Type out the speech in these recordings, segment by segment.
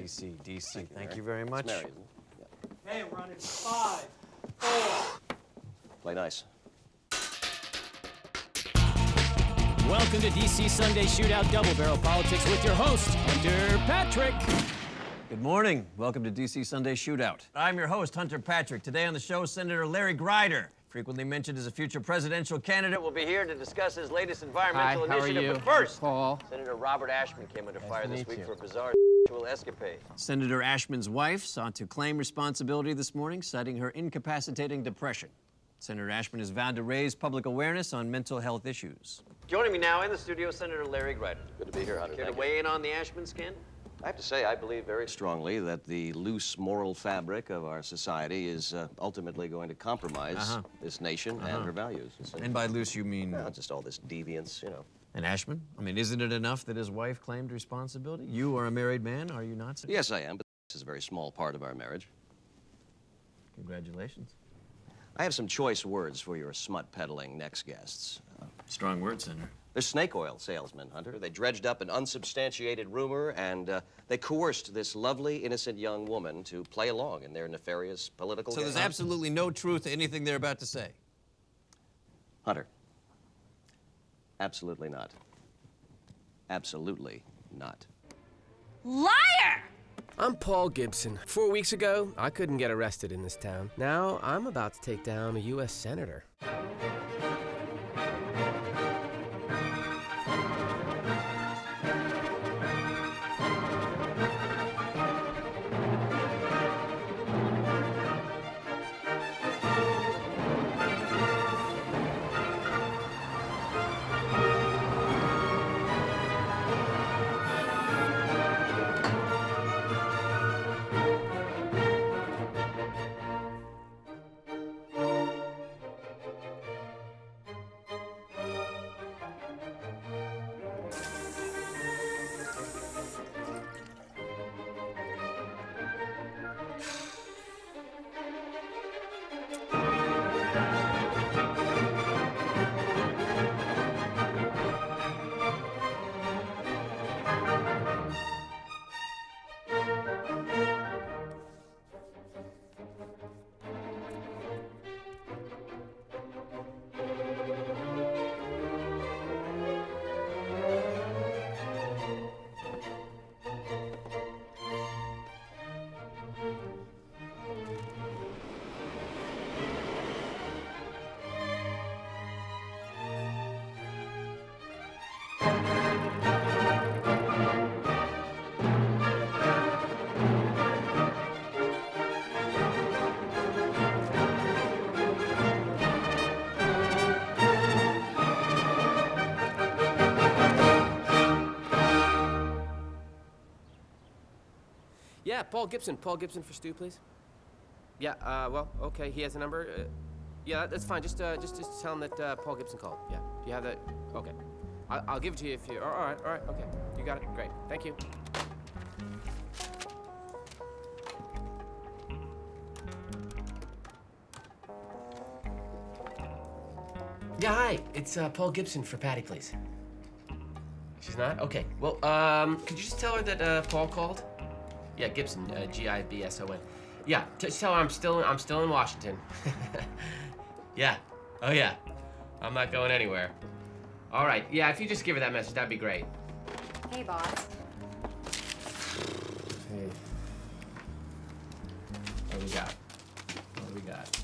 DC. DC, thank you very much. It's Mary, isn't it? Yeah. Hey, we're on it. 5, 4. Play nice. Welcome to DC Sunday Shootout Double Barrel Politics with your host, Hunter Patrick. Good morning. Welcome to DC Sunday Shootout. I'm your host, Hunter Patrick. Today on the show, Senator Larry Grider, frequently mentioned as a future presidential candidate, will be here to discuss his latest environmental initiative. But first, Paul. Senator Robert Ashman came under fire this week for a bizarre sexual escapade. Senator Ashman's wife sought to claim responsibility this morning, citing her incapacitating depression. Senator Ashman has vowed to raise public awareness on mental health issues. Joining me now in the studio, Senator Larry Grider. Good to be here, Hunter. Care to Thank you. weigh in on the Ashman scandal? I have to say, I believe very strongly that the loose moral fabric of our society is ultimately going to compromise this nation and her values. And by loose, you mean... Well, just all this deviance, you know. And Ashman? I mean, isn't it enough that his wife claimed responsibility? You are a married man, are you not? Yes, I am, but this is a very small part of our marriage. Congratulations. I have some choice words for your smut-peddling next guests. Strong words, Senator. They're snake oil salesmen, Hunter. They dredged up an unsubstantiated rumor, and they coerced this lovely, innocent young woman to play along in their nefarious political So game. there's absolutely no truth to anything they're about to say? Hunter, absolutely not. Absolutely not. Liar! I'm Paul Gibson. 4 weeks ago, I couldn't get arrested in this town. Now, I'm about to take down a U.S. senator. Yeah, Paul Gibson. Paul Gibson for Stu, please. Yeah, well, okay, he has a number. Yeah, that's fine. Just tell him that Paul Gibson called. Yeah, do you have that? Okay. I'll give it to you if you... All right, okay. You got it. Great. Thank you. Yeah, hi. It's Paul Gibson for Patty, please. She's not? Okay. Well, could you just tell her that Paul called? Yeah, Gibson, G-I-B-S-O-N. Yeah, just tell her I'm still in Washington. Yeah. Oh, yeah. I'm not going anywhere. All right. Yeah, if you just give her that message, that'd be great. Hey, boss. Hey. What do we got?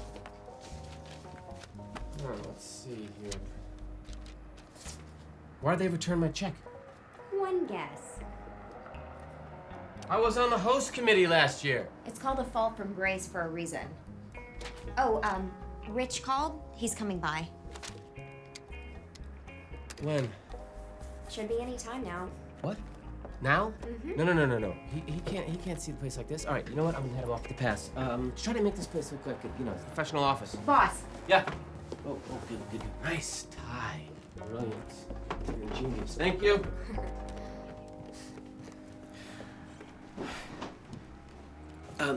Oh, let's see here. Why'd they return my check? One guess. I was on the host committee last year. It's called a fall from grace for a reason. Oh, Rich called. He's coming by. When? Should be any time now. What? Now? No. He can't see the place like this. All right, you know what? I'm gonna head him off the pass. Try to make this place look like a, professional office. Boss. Yeah. Oh, good. Nice tie. Brilliant. You're a genius. Thank you.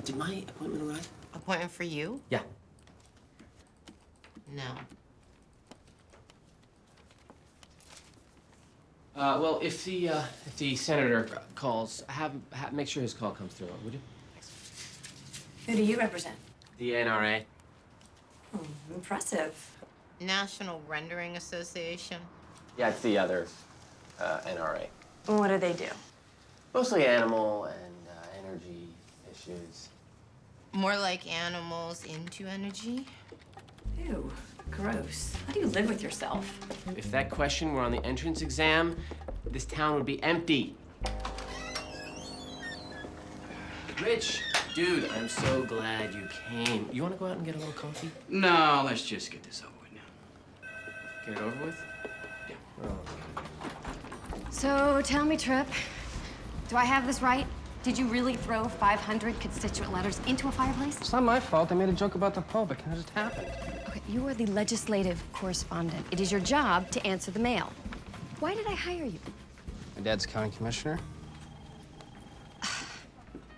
Did my appointment arrive? Appointment for you? Yeah. No. Well, if the senator calls, make sure his call comes through, would you? Who do you represent? The NRA. Impressive. National Rendering Association. Yeah, it's the other NRA. What do they do? Mostly animal and energy issues. More like animals into energy. Ew, gross. How do you live with yourself? If that question were on the entrance exam, this town would be empty. Rich, dude, I'm so glad you came. You want to go out and get a little coffee? No, let's just get this over with now. Get it over with? Yeah. Oh. So tell me, Tripp, do I have this right? Did you really throw 500 constituent letters into a fireplace? It's not my fault. I made a joke about the Pope. It kind of just happened. Okay, you are the legislative correspondent. It is your job to answer the mail. Why did I hire you? My dad's county commissioner.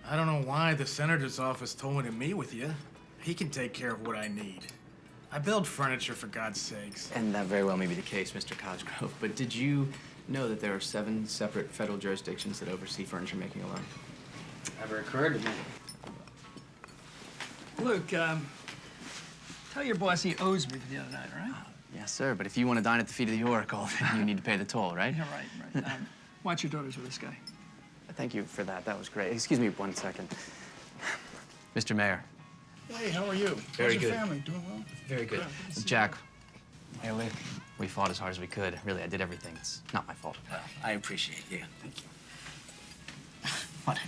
I don't know why the senator's office told me to meet with you. He can take care of what I need. I build furniture, for God's sakes. And that very well may be the case, Mr. Cosgrove, but did you know that there are 7 separate federal jurisdictions that oversee furniture making alone? Never occurred to me. Luke, tell your boss he owes me for the other night, all right? Yes, sir, but if you want to dine at the feet of the Oracle, then you need to pay the toll, right? Yeah, right. Watch your daughters with this guy. Thank you for that. That was great. Excuse me 1 second. Mr. Mayor. Hey, how are you? Very How's your good. family? Doing well? Very good. Jack. Hey, Lee. We fought as hard as we could. Really, I did everything. It's not my fault. Well, I appreciate you. Thank you. What?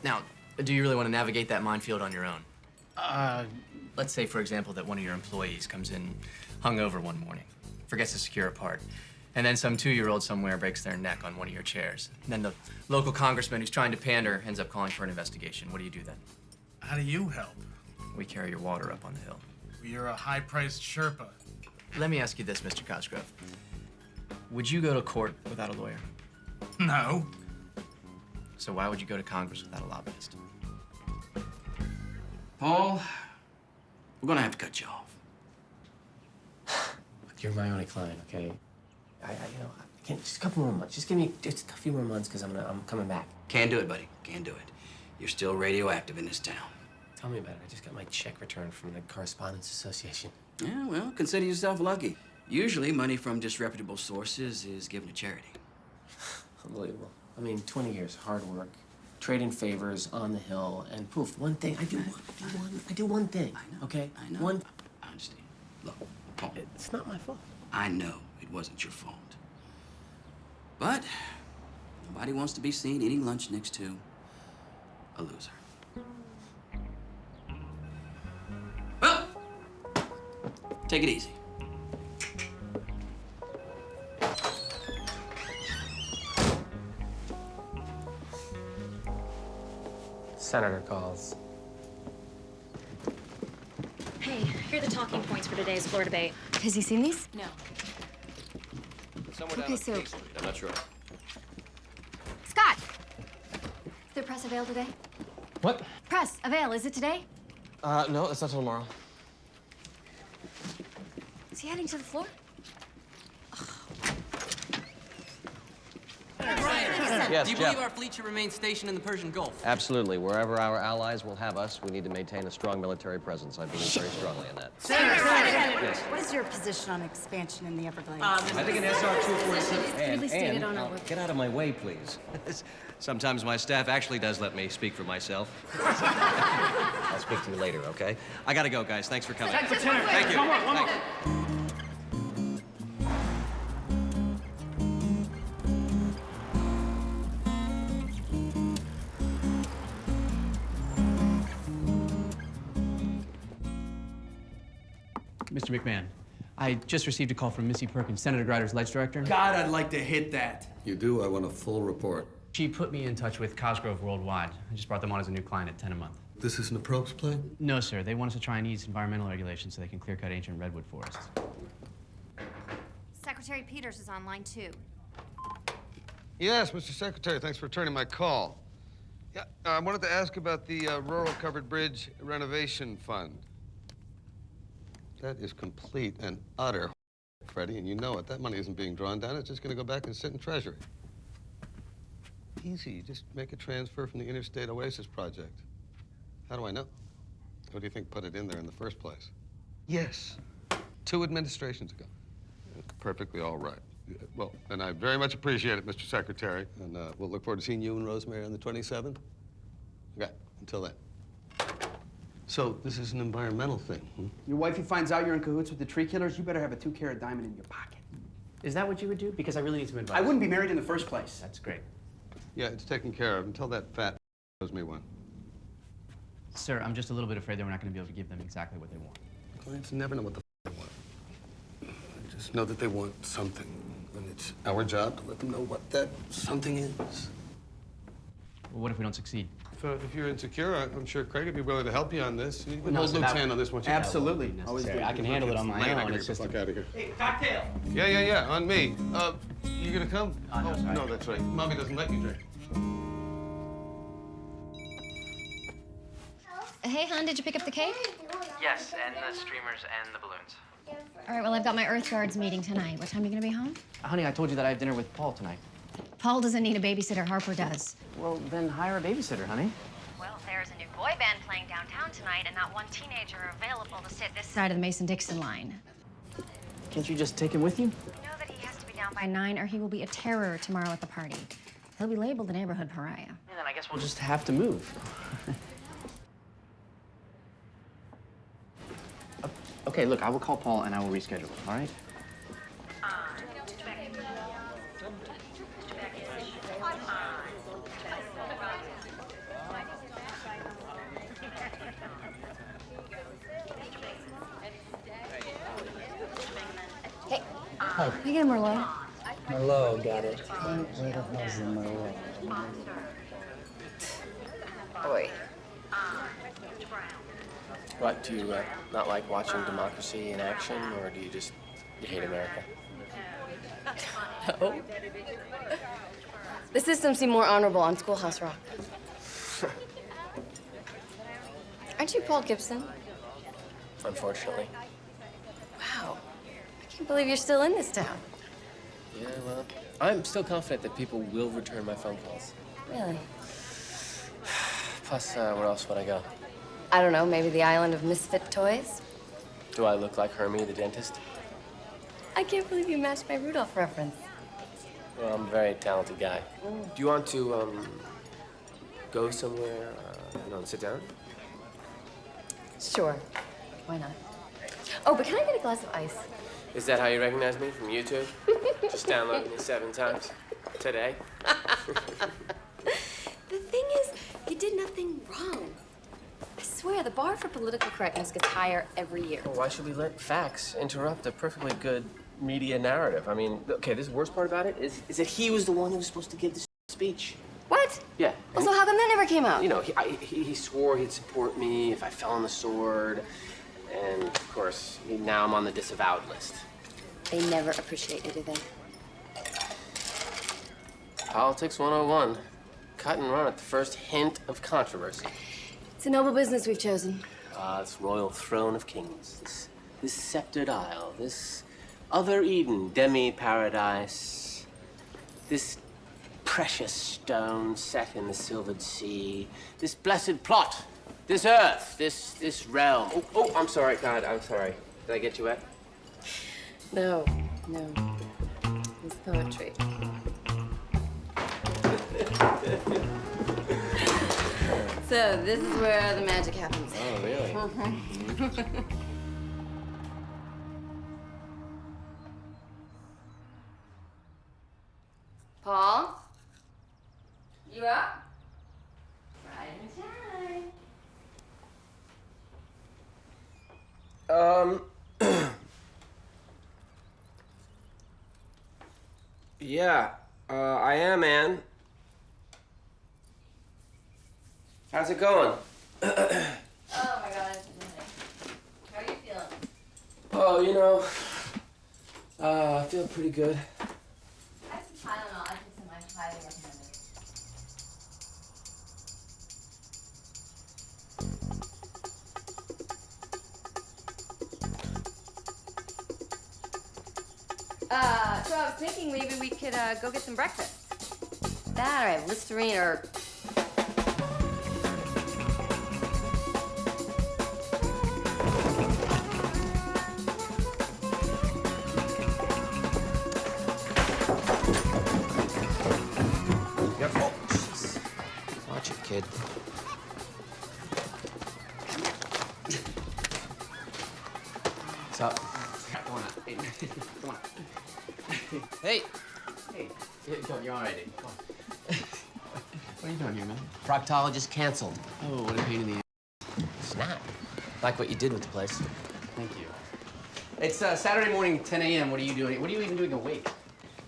Now, do you really want to navigate that minefield on your own? Let's say, for example, that one of your employees comes in hungover one morning, forgets to secure a part, and then some 2-year-old somewhere breaks their neck on one of your chairs. And then the local congressman who's trying to pander ends up calling for an investigation. What do you do then? How do you help? We carry your water up on the hill. You're a high-priced Sherpa. Let me ask you this, Mr. Cosgrove. Would you go to court without a lawyer? No. So why would you go to Congress without a lobbyist? Paul, we're gonna have to cut you off. You're my only client, okay? I can't, just a couple more months. Just give me just a few more months, because I'm coming back. Can't do it, buddy. Can't do it. You're still radioactive in this town. Tell me about it. I just got my check returned from the Correspondents Association. Yeah, well, consider yourself lucky. Usually, money from disreputable sources is given to charity. Unbelievable. I mean, 20 years, hard work, trading favors on the hill, and poof, one thing. I do one thing. I know. Okay? I know. One. I understand. Look, Paul. It's not my fault. I know it wasn't your fault. But nobody wants to be seen eating lunch next to a loser. Well, take it easy. Senator calls. Hey, here are the talking points for today's floor debate. Has he seen these? No. Somewhere Okay, down so- on King Street. I'm not sure. Scott! Is there press avail today? What? Press avail, is it today? No, that's not till tomorrow. Is he heading to the floor? Yes, Do you Jeff. believe our fleet should remain stationed in the Persian Gulf? Absolutely. Wherever our allies will have us, we need to maintain a strong military presence. I believe very strongly in that. Senator, what is your position on expansion in the Everglades? I think an SR-246. Clearly stated on our Get out of my way, please. Sometimes my staff actually does let me speak for myself. I'll speak to you later, okay? I gotta go, guys. Thanks for coming. Thank you. Thank you. Mr. McMahon, I just received a call from Missy Perkins, Senator Grider's Ledge Director. God, I'd like to hit that. You do? I want a full report. She put me in touch with Cosgrove Worldwide. I just brought them on as a new client at 10 a month. This isn't a probes play? No, sir. They want us to try and ease environmental regulations so they can clear cut ancient redwood forests. Secretary Peters is on line 2. Yes, Mr. Secretary, thanks for returning my call. Yeah, I wanted to ask about the Rural Covered Bridge Renovation Fund. That is complete and utter. Freddie, and you know it. That money isn't being drawn down. It's just going to go back and sit in Treasury. Easy. You just make a transfer from the Interstate Oasis project. How do I know? What do you think put it in there in the first place? Yes. 2 administrations ago. It's perfectly all right. Well, and I very much appreciate it, Mr. Secretary. And we'll look forward to seeing you and Rosemary on the 27th. Okay, until then. So this is an environmental thing, hmm? Your wifey finds out you're in cahoots with the tree killers, you better have a 2-carat diamond in your pocket. Is that what you would do? Because I really need some advice. I wouldn't be married in the first place. That's great. Yeah, it's taken care of until that fat owes me one. Sir, I'm just a little bit afraid that we're not going to be able to give them exactly what they want. Clients never know what the they want. They just know that they want something. And it's our job to let them know what that something is. Well, what if we don't succeed? If you're insecure, I'm sure Craig would be willing to help you on this. You can No, hold so Luke's that- hand on this one. Absolutely. Always I can handle it on my own. It's just fuck out of here. Hey, cocktail! Yeah, on me. You gonna come? Oh, no, sorry. No, that's right. Mommy doesn't let you drink. Hey, hon, did you pick up the cake? Yes, and the streamers and the balloons. All right, well, I've got my Earth Guards meeting tonight. What time are you gonna be home? Honey, I told you that I have dinner with Paul tonight. Paul doesn't need a babysitter, Harper does. Well, then hire a babysitter, honey. Well, there's a new boy band playing downtown tonight, and not one teenager available to sit this side of the Mason-Dixon line. Can't you just take him with you? You know that he has to be down by 9, or he will be a terror tomorrow at the party. He'll be labeled the neighborhood pariah. Yeah, then I guess we'll just have to move. Okay, look, I will call Paul and I will reschedule it, all right? Hey. Hi. Hey again, Merlot. Merlot, got it. Where the hell's the Merlot? Boy. What, do you not like watching democracy in action, or do you just hate America? No. The system seemed more honorable on Schoolhouse Rock. Aren't you Paul Gibson? Unfortunately. Wow. I can't believe you're still in this town. Yeah, well, I'm still confident that people will return my phone calls. Really? Plus, where else would I go? I don't know, maybe the island of misfit toys? Do I look like Hermie the dentist? I can't believe you matched my Rudolph reference. Well, I'm a very talented guy. Do you want to, go somewhere, and sit down? Sure. Why not? Oh, but can I get a glass of ice? Is that how you recognize me, from YouTube? Just downloaded me 7 times today. The thing is, you did nothing wrong. I swear, the bar for political correctness gets higher every year. Well, why should we let facts interrupt a perfectly good media narrative? I mean, okay, this worst part about it is that he was the one who was supposed to give this speech. What? Yeah. Well, so how come that never came out? You know, he swore he'd support me if I fell on the sword. And, of course, now I'm on the disavowed list. They never appreciate anything. Politics 101. Cut and run at the first hint of controversy. It's a noble business we've chosen. This royal throne of kings. This sceptered isle. This other Eden, demi-paradise. This precious stone set in the silvered sea. This blessed plot. This earth. This realm. Oh, I'm sorry, God, I'm sorry. Did I get you wet? No. It's poetry. So, this is where the magic happens. Oh, really? Paul? You up? Right in time. Yeah, I am, Ann. How's it going? Oh my God, how are you feeling? Oh, you know, I feel pretty good. I have some Tylenol. I think some I highly recommend it. So I was thinking maybe we could go get some breakfast. That or I have Listerine or... Yep. Oh, jeez. Watch it, kid. What's up? Come on. Hey. Come on. Hey. Hey. You're all right. Come on. What are you doing here, man? Proctologist canceled. Oh, what a pain in the ass. Snap. Like what you did with the place. Thank you. It's Saturday morning, 10 a.m. What are you doing? What are you even doing awake?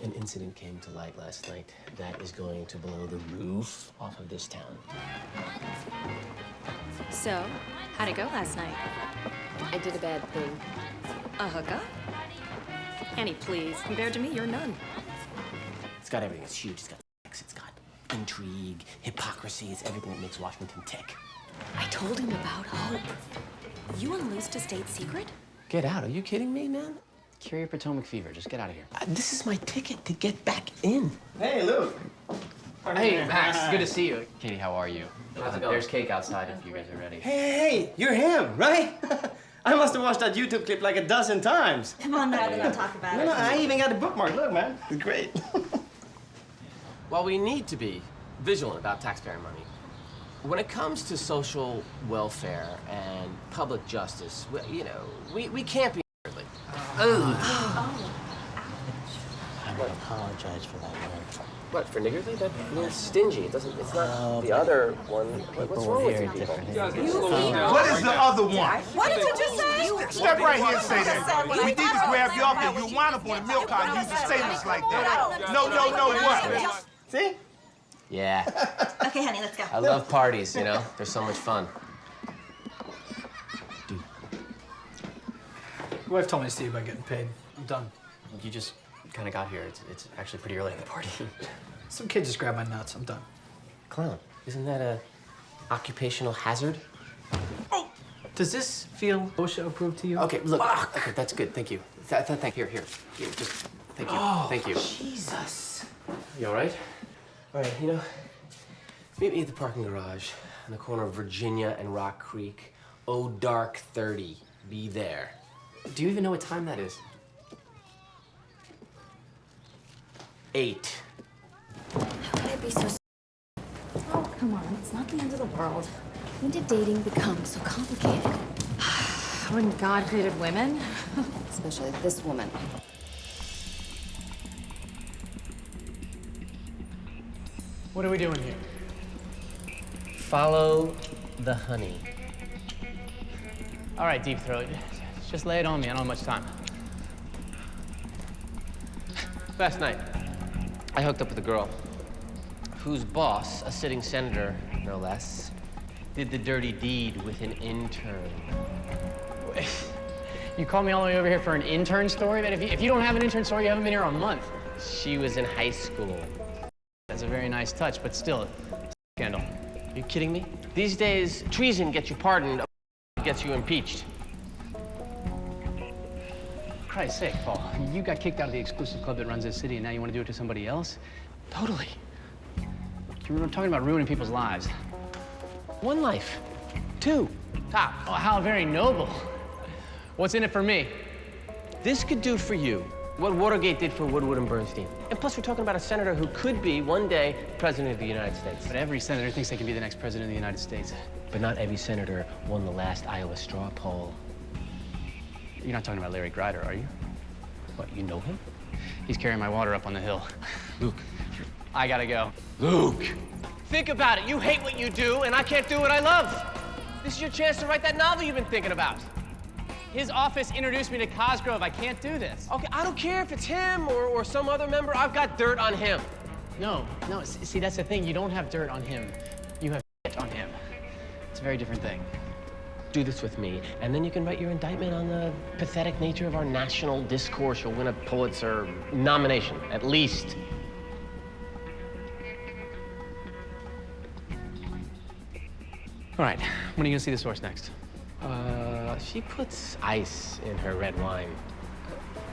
An incident came to light last night that is going to blow the roof off of this town. So, how'd it go last night? I did a bad thing. A hookup? Annie, please. Compared to me, you're none. It's got everything. It's huge. It's got sex. It's got intrigue, hypocrisy. It's everything that makes Washington tick. I told him about Hope. You unloosed a state secret? Get out. Are you kidding me, man? Cure your Potomac fever. Just get out of here. This is my ticket to get back in. Hey, Luke. Hey, Max. Good to see you. Katie, how are you? How's it going? There's cake outside if you guys are ready. Hey, you're him, right? I must have watched that YouTube clip like a dozen times. Come on, Dad. Let's talk about it. No, I even got the bookmark. Look, man. It's great. While we need to be vigilant about taxpayer money, when it comes to social welfare and public justice, we can't be niggardly. I would apologize for that word. What, for niggardly? That means stingy. It doesn't. It's not the other one. What's wrong with you people? What is the other one? What did you just say? Step right here and say that. We need to grab you up and you wind up on a milk car and use the statements like that. No, what? See? Yeah. Okay, honey, let's go. I love parties, you know? They're so much fun. Your wife told me to see you about getting paid. I'm done. You just kind of got here. It's actually pretty early in the party. Some kid just grabbed my nuts. I'm done. Clown, isn't that a occupational hazard? Does this feel OSHA approved to you? Okay, look. Okay, that's good. Thank you. Thank you. Here. Just thank you. Oh, Thank you. Jesus. You all right? All right, meet me at the parking garage on the corner of Virginia and Rock Creek. Oh, dark 30. Be there. Do you even know what time that is? 8. How could I be so... Oh, come on. It's not the end of the world. When did dating become so complicated? When God created women? Especially this woman. What are we doing here? Follow the honey. All right, Deep Throat. Just lay it on me. I don't have much time. Last night, I hooked up with a girl whose boss, a sitting senator, no less, did the dirty deed with an intern. You called me all the way over here for an intern story? Man, if you don't have an intern story, you haven't been here a month. She was in high school. That's a very nice touch, but still, scandal. Are you kidding me? These days, treason gets you pardoned, gets you impeached. For Christ's sake, Paul, you got kicked out of the exclusive club that runs this city, and now you want to do it to somebody else? Totally. You're talking about ruining people's lives. One life. 2. Top. Oh, how very noble. What's in it for me? This could do for you what Watergate did for Woodward and Bernstein. And plus, we're talking about a senator who could be, one day, president of the United States. But every senator thinks they can be the next president of the United States. But not every senator won the last Iowa straw poll. You're not talking about Larry Greider, are you? What, you know him? He's carrying my water up on the hill. Luke. I gotta go. Luke! Think about it. You hate what you do, and I can't do what I love. This is your chance to write that novel you've been thinking about. His office introduced me to Cosgrove. I can't do this. Okay, I don't care if it's him or some other member. I've got dirt on him. No. See, that's the thing. You don't have dirt on him. You have shit on him. It's a very different thing. Do this with me, and then you can write your indictment on the pathetic nature of our national discourse. You'll win a Pulitzer nomination, at least. All right, when are you gonna see the source next? She puts ice in her red wine.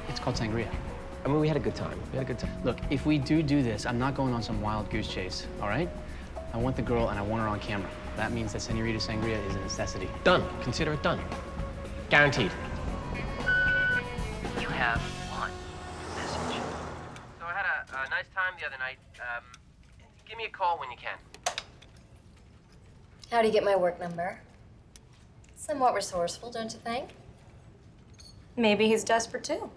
It's called sangria. I mean, we had a good time. We had a good time. Look, if we do this, I'm not going on some wild goose chase, all right? I want the girl and I want her on camera. That means that Senorita Sangria is a necessity. Done. Consider it done. Guaranteed. You have one message. So I had a nice time the other night. Give me a call when you can. How do you get my work number? Somewhat resourceful, don't you think? Maybe he's desperate too.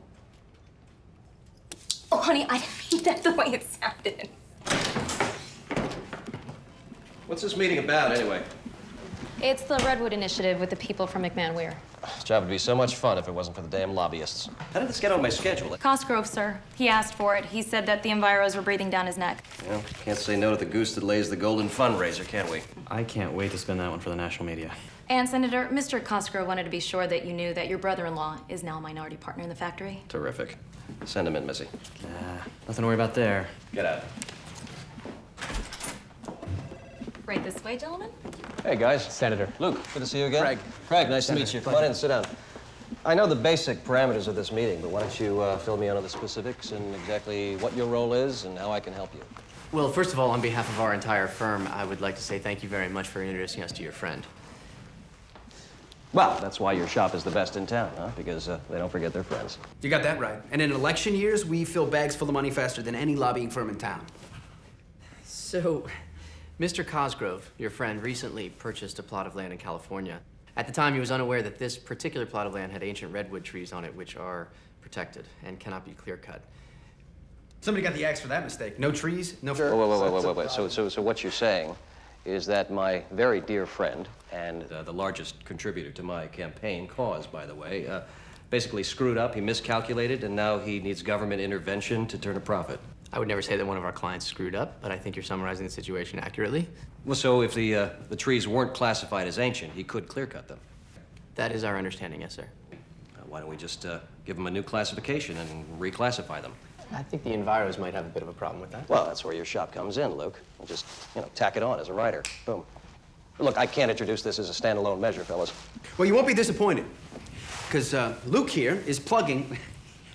Oh, honey, I didn't mean that the way it sounded. What's this meeting about, anyway? It's the Redwood Initiative with the people from McMahon Weir. This job would be so much fun if it wasn't for the damn lobbyists. How did this get on my schedule? Cosgrove, sir. He asked for it. He said that the Enviros were breathing down his neck. Well, can't say no to the goose that lays the golden fundraiser, can we? I can't wait to spend that one for the national media. And Senator, Mr. Cosgrove wanted to be sure that you knew that your brother-in-law is now a minority partner in the factory. Terrific. Send him in, Missy. Nothing to worry about there. Get out. Right this way, gentlemen. Hey, guys. Senator. Luke, good to see you again. Craig, nice to meet you. Come on in, sit down. I know the basic parameters of this meeting, but why don't you fill me in on the specifics and exactly what your role is and how I can help you. Well, first of all, on behalf of our entire firm, I would like to say thank you very much for introducing us to your friend. Well, that's why your shop is the best in town, huh? Because they don't forget their friends. You got that right. And in election years, we fill bags full of money faster than any lobbying firm in town. So, Mr. Cosgrove, your friend, recently purchased a plot of land in California. At the time, he was unaware that this particular plot of land had ancient redwood trees on it, which are protected and cannot be clear-cut. Somebody got the axe for that mistake. No trees, no... Wait. So what you're saying is that my very dear friend, and the largest contributor to my campaign cause, by the way, basically screwed up, he miscalculated, and now he needs government intervention to turn a profit. I would never say that one of our clients screwed up, but I think you're summarizing the situation accurately. Well, so if the trees weren't classified as ancient, he could clear-cut them. That is our understanding, yes, sir. Why don't we just give them a new classification and reclassify them? I think the Enviros might have a bit of a problem with that. Well, that's where your shop comes in, Luke. We'll just, tack it on as a rider. Boom. Look, I can't introduce this as a standalone measure, fellas. Well, you won't be disappointed. Because Luke here is plugging...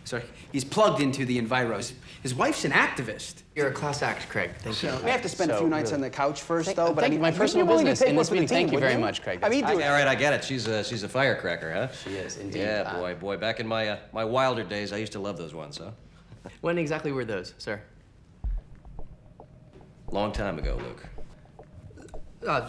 Sorry, he's plugged into the Enviros. His wife's an activist. You're a class act, Craig. Thank you. We have to spend a few nights on the couch first, though. But I mean, my personal business in this meeting. Thank you very much, Craig. All right, I get it. She's a firecracker, huh? She is, indeed. Yeah, boy. Back in my wilder days, I used to love those ones, huh? When exactly were those, sir? Long time ago, Luke.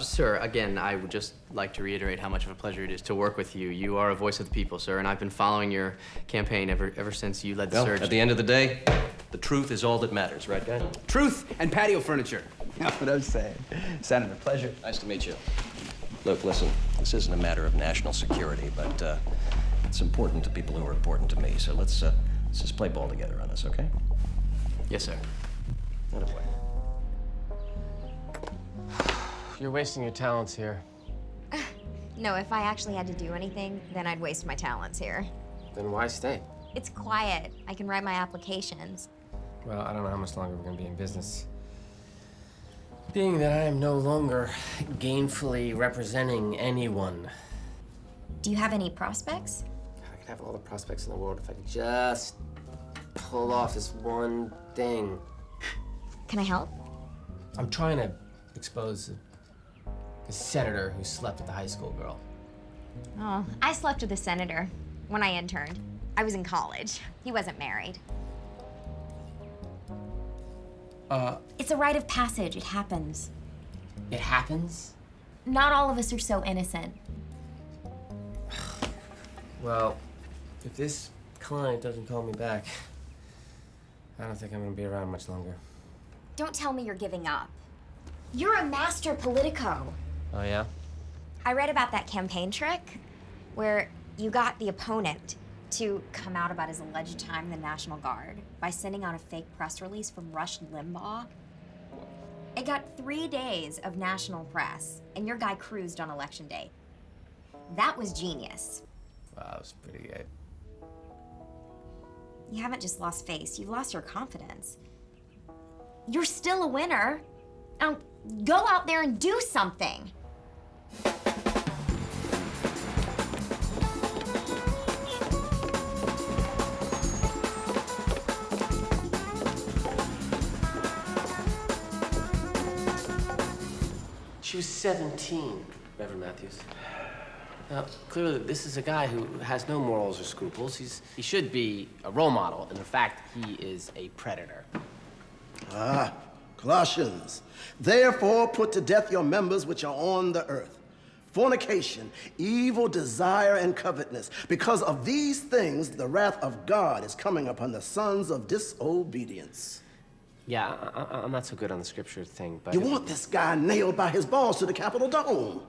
Sir, again, I would just like to reiterate how much of a pleasure it is to work with you. You are a voice of the people, sir, and I've been following your campaign ever since you led the surge. At the end of the day, the truth is all that matters, right, guys? Truth and patio furniture. That's what I'm saying. Senator, pleasure. Nice to meet you. Luke, listen, this isn't a matter of national security, but it's important to people who are important to me. So let's just play ball together on this, okay? Yes, sir. Anyway. You're wasting your talents here. No, if I actually had to do anything, then I'd waste my talents here. Then why stay? It's quiet. I can write my applications. Well, I don't know how much longer we're gonna be in business. Being that I am no longer gainfully representing anyone. Do you have any prospects? I could have all the prospects in the world if I could just pull off this one thing. Can I help? I'm trying to expose the senator who slept with the high school girl. Oh, I slept with a senator when I interned. I was in college. He wasn't married. It's a rite of passage. It happens. It happens? Not all of us are so innocent. Well, if this client doesn't call me back, I don't think I'm gonna be around much longer. Don't tell me you're giving up. You're a master politico. Oh, yeah? I read about that campaign trick where you got the opponent to come out about his alleged time in the National Guard by sending out a fake press release from Rush Limbaugh. It got 3 days of national press, and your guy cruised on election day. That was genius. Wow, that was pretty good. You haven't just lost face, you've lost your confidence. You're still a winner. Now, go out there and do something. Who's 17, Reverend Matthews? Now, clearly, this is a guy who has no morals or scruples. He should be a role model, and in fact, he is a predator. Ah, Colossians. Therefore, put to death your members which are on the earth: fornication, evil desire, and covetousness. Because of these things, the wrath of God is coming upon the sons of disobedience. Yeah, I'm not so good on the scripture thing, but... You want this guy nailed by his balls to the Capitol dome.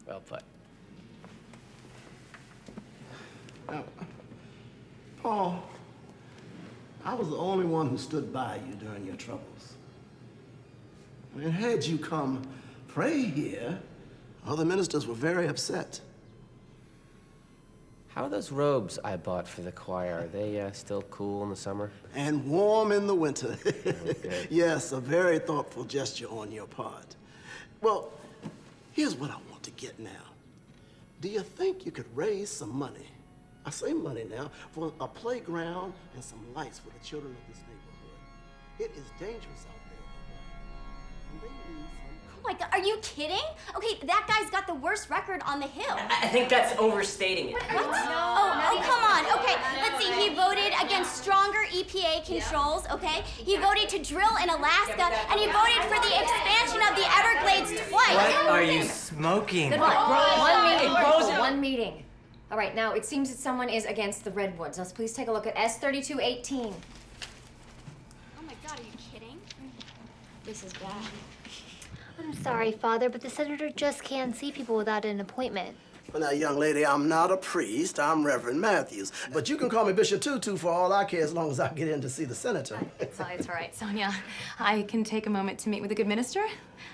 Well put. Now, Paul, I was the only one who stood by you during your troubles. And had you come pray here, other ministers were very upset. How are those robes I bought for the choir? Are they still cool in the summer? And warm in the winter. Yes, a very thoughtful gesture on your part. Well, here's what I want to get now. Do you think you could raise some money? I say money now, for a playground and some lights for the children of this neighborhood. It is dangerous out there. And they need some... Oh my God, are you kidding? Okay, that guy's got the worst record on the Hill. I think that's overstating it. What? Oh, come on. Okay, let's see. He voted against stronger EPA controls, okay? He voted to drill in Alaska, and he voted for the expansion of the Everglades twice. What are you smoking? Good one. One meeting. Close it. One meeting. All right, now it seems that someone is against the Redwoods. Let's please take a look at S3218. Oh my God, are you kidding? This is bad. I'm sorry, Father, but the senator just can't see people without an appointment. Well, now, young lady, I'm not a priest. I'm Reverend Matthews. But you can call me Bishop Tutu for all I care, as long as I get in to see the senator. It's all right, Sonia. I can take a moment to meet with a good minister.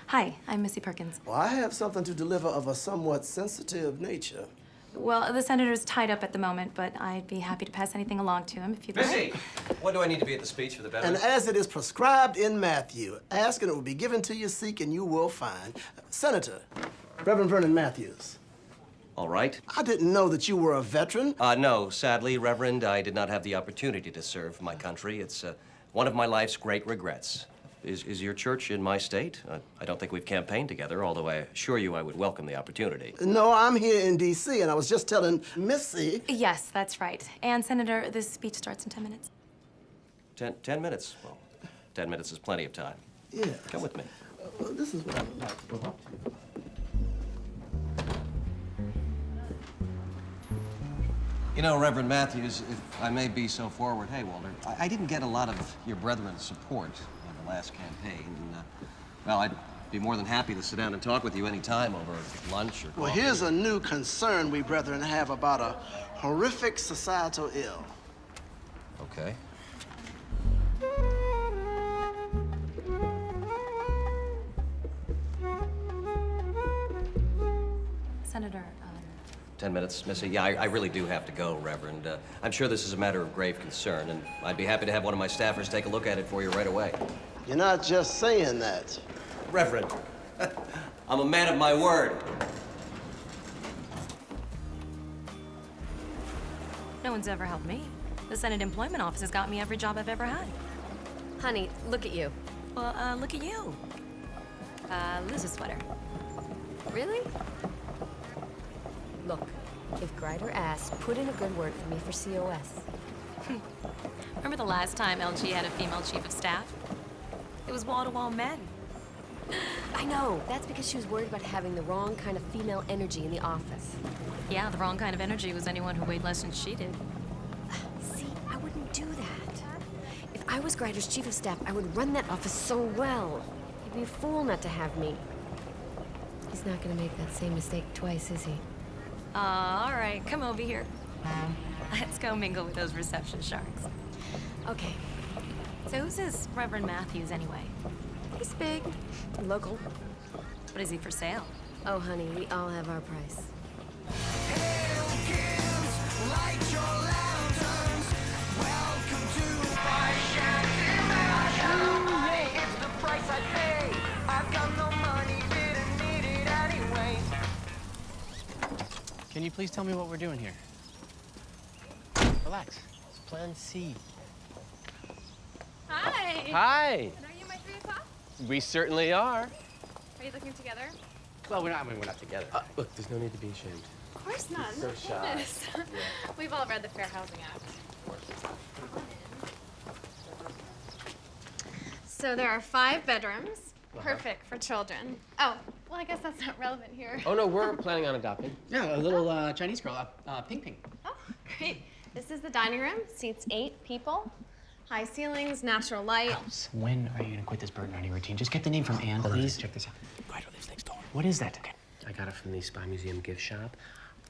Hi, I'm Missy Perkins. Well, I have something to deliver of a somewhat sensitive nature. Well, the senator's tied up at the moment, but I'd be happy to pass anything along to him if you'd like. Missy, when do I need to be at the speech for the veterans? And as it is prescribed in Matthew, ask and it will be given to you, seek and you will find. Senator, Reverend Vernon Matthews. All right. I didn't know that you were a veteran. No, sadly, Reverend, I did not have the opportunity to serve my country. It's one of my life's great regrets. Is your church in my state? I don't think we've campaigned together, although I assure you I would welcome the opportunity. No, I'm here in D.C., and I was just telling Missy... Yes, that's right. And, Senator, this speech starts in 10 minutes. 10 minutes? Well, 10 minutes is plenty of time. Yeah. Come with me. This is what I would like to go up to. You know, Reverend Matthews, if I may be so forward, hey, Walter, I didn't get a lot of your brethren's support in the last campaign. And, well, I'd be more than happy to sit down and talk with you any time over lunch or coffee. Well, here's a new concern we brethren have about a horrific societal ill. Okay. Senator, 10 minutes, Missy. Yeah, I really do have to go, Reverend. I'm sure this is a matter of grave concern, and I'd be happy to have one of my staffers take a look at it for you right away. You're not just saying that. Reverend, I'm a man of my word. no one's ever helped me. The Senate Employment Office has got me every job I've ever had. Honey, look at you. Well, look at you. Lose a sweater. Really? Look, if Greider asks, put in a good word for me for COS. Remember the last time LG had a female chief of staff? It was wall-to-wall men. I know. That's because she was worried about having the wrong kind of female energy in the office. Yeah, the wrong kind of energy was anyone who weighed less than she did. See, I wouldn't do that. If I was Greider's chief of staff, I would run that office so well. He'd be a fool not to have me. He's not gonna make that same mistake twice, is he? All right, come over here. Let's go mingle with those reception sharks. Okay. So who's this Reverend Matthews, anyway? He's big. Local. But is he for sale? Oh, honey, we all have our price. Can you please tell me what we're doing here? Relax. It's Plan C. Hi. Hi. And are you my 3 o'clock? We certainly are. Are you looking together? Well, we're not together. Look, there's no need to be ashamed. Of course not. So No shy. goodness. We've all read the Fair Housing Act. So there are 5 bedrooms. Perfect for children. Oh, well, I guess that's not relevant here. Oh, no, we're planning on adopting. Yeah, a little Chinese girl, Ping Ping. Oh, great. This is the dining room. Seats 8 people. High ceilings, natural light. When are you gonna quit this burden-only routine? Just get the name from Anne, please. Check this out. Ryder lives next door. What is that? Okay. I got it from the Spy Museum gift shop.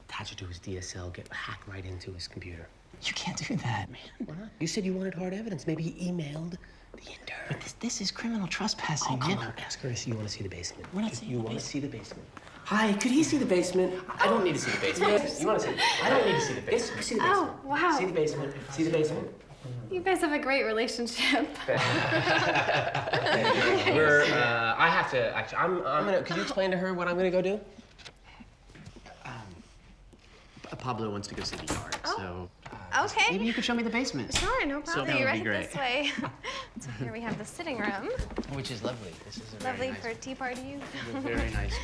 Attach it to his DSL, hack right into his computer. You can't do that, man. Why not? You said you wanted hard evidence. Maybe he emailed the intern. But this is criminal trespassing, Oh, man. come on. Ask her if you want to see the basement. We're not seeing You the want to basement. see the basement? Hi, could he see the basement? I don't need to see the basement. You want to see? I don't need to see the basement. See the basement. Oh, wow. See the basement. See the basement. You guys have a great relationship. I have to, actually, I'm gonna, could you explain to her what I'm gonna go do? Pablo wants to go see the yard, so Okay. maybe you could show me the basement. Sure, no So problem. that You're would be right great. this way. So here we have the sitting room. Which is lovely. This is a Lovely very nice. for tea parties. Very nice.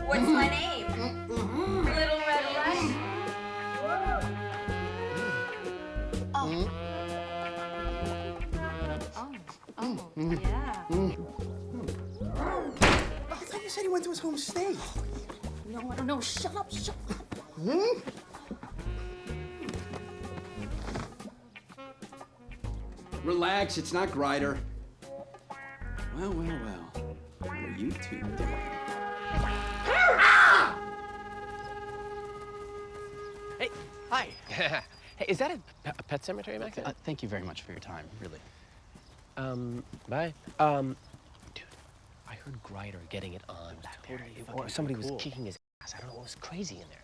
What's my name? Little Red Riding Hood. Oh, yeah. I thought you said he went to his home state. No, I don't know. Shut up, shut up. Relax, it's not Grider. Well, well, well. What are you two doing? Hey, hi. Hey, is that a pet cemetery, Max? Thank you very much for your time, really. Bye. Dude, I heard Grider getting it on. Or somebody was kicking his ass. I don't know, it was crazy in there.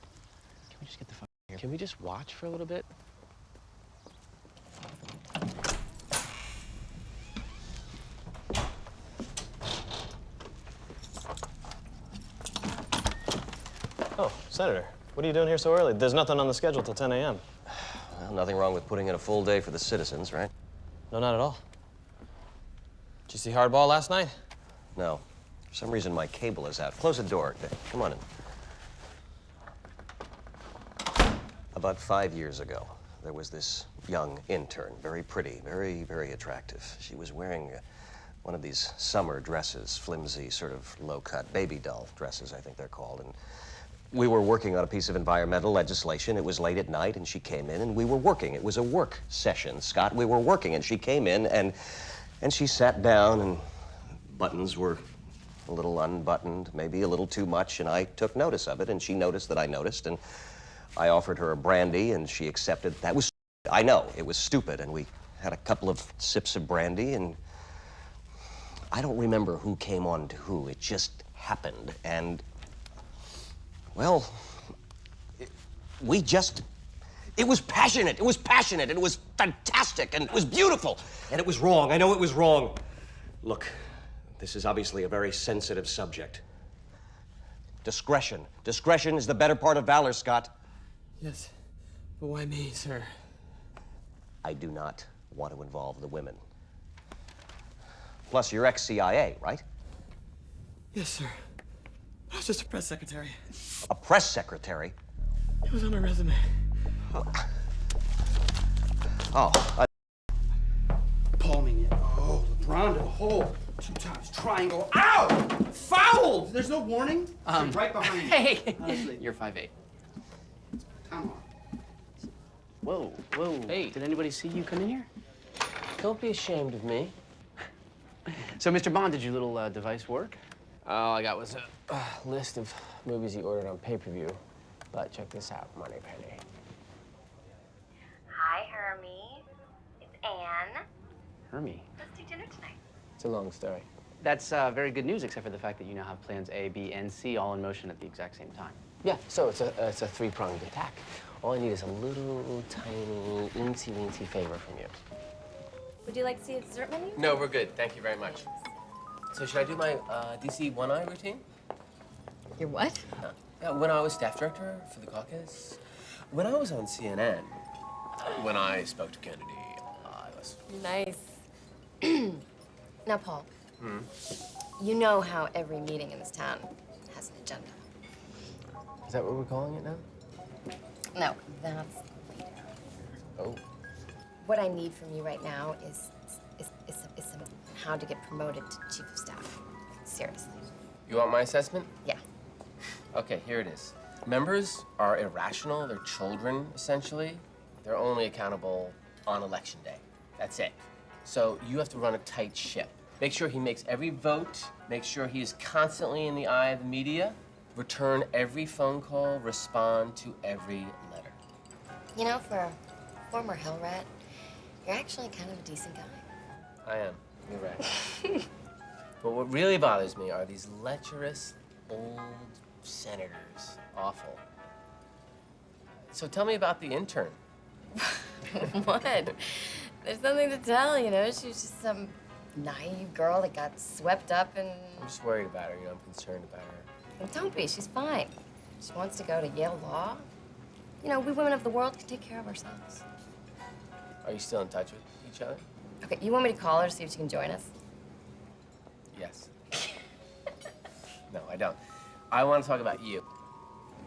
Can we just get the fuck here? Can we just watch for a little bit? Oh, Senator, what are you doing here so early? There's nothing on the schedule till 10 a.m. Well, nothing wrong with putting in a full day for the citizens, right? No, not at all. Did you see Hardball last night? No. For some reason, my cable is out. Close the door. Come on in. About 5 years ago, there was this young intern, very pretty, very, very attractive. She was wearing one of these summer dresses, flimsy, sort of low-cut, baby doll dresses, I think they're called. And we were working on a piece of environmental legislation. It was late at night, and she came in, and we were working. It was a work session, Scott. We were working, and she came in, and she sat down, and buttons were a little unbuttoned, maybe a little too much, and I took notice of it, and she noticed that I noticed, and I offered her a brandy, and she accepted. That was, I know, it was stupid, and we had a couple of sips of brandy, and I don't remember who came on to who. It just happened, and, well, it was passionate. It was passionate, and it was fantastic, and it was beautiful, and it was wrong. I know it was wrong. Look, this is obviously a very sensitive subject. Discretion. Discretion is the better part of valor, Scott. Yes, but why me, sir? I do not want to involve the women. Plus, you're ex-CIA, right? Yes, sir. I was just a press secretary. A press secretary? It was on my resume. Oh. Paul, Round a hole, 2 times triangle. Ow! Fouled! There's no warning? Right behind you. Hey! Honestly. You're 5'8". Come on. Whoa, whoa. Hey. Did anybody see you come in here? Don't be ashamed of me. So, Mr. Bond, did your little device work? All I got was a list of movies he ordered on pay-per-view. But check this out, Moneypenny. Hi, Hermie. It's Anne. Hermie. Let's do dinner tonight. It's a long story. That's very good news, except for the fact that you now have plans A, B, and C all in motion at the exact same time. Yeah, so it's a three-pronged attack. All I need is a little tiny, eensy-weensy favor from you. Would you like to see a dessert menu? No, we're good. Thank you very much. So should I do my DC one-eye routine? Your what? Yeah, when I was staff director for the caucus, when I was on CNN, when I spoke to Kennedy, I was... Nice. Now, Paul, you know how every meeting in this town has an agenda. Is that what we're calling it now? No, that's later. Oh. What I need from you right now is some how to get promoted to chief of staff. Seriously. You want my assessment? Yeah. Okay, here it is. Members are irrational. They're children, essentially. They're only accountable on election day. That's it. So you have to run a tight ship. Make sure he makes every vote. Make sure he is constantly in the eye of the media. Return every phone call. Respond to every letter. You know, for a former hell rat, you're actually kind of a decent guy. I am. You're right. But what really bothers me are these lecherous old senators. Awful. So tell me about the intern. What? There's nothing to tell, you know? She was just some naive girl that got swept up in... I'm just worried about her. You know, I'm concerned about her. Well, don't be. She's fine. She wants to go to Yale Law. You know, we women of the world can take care of ourselves. Are you still in touch with each other? Okay, you want me to call her to see if she can join us? Yes. No, I don't. I want to talk about you.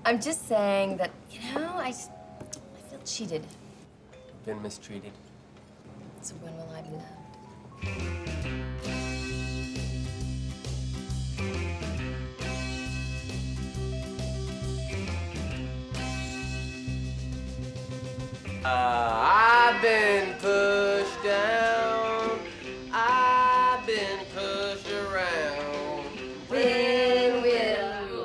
I'm just saying that, you know, I feel cheated. Been mistreated. So when will I be loved? I've been pushed down. I've been pushed around. When will you?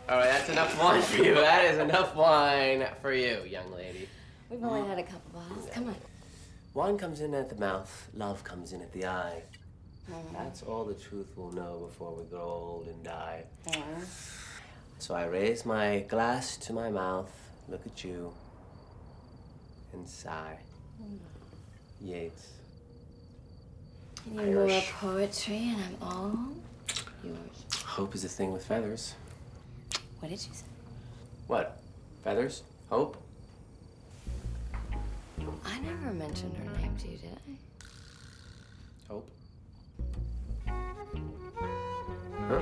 All right, that's enough wine for you. That is enough wine for you, young lady. We've only had a couple bottles. Come on. Wine comes in at the mouth, love comes in at the eye. That's all the truth we'll know before we grow old and die. So I raise my glass to my mouth, look at you, and sigh. Yeats. I need more poetry, and I'm all yours. Hope is a thing with feathers. What did you say? What? Feathers? Hope? I never mentioned her name to you, did I? Hope? Huh?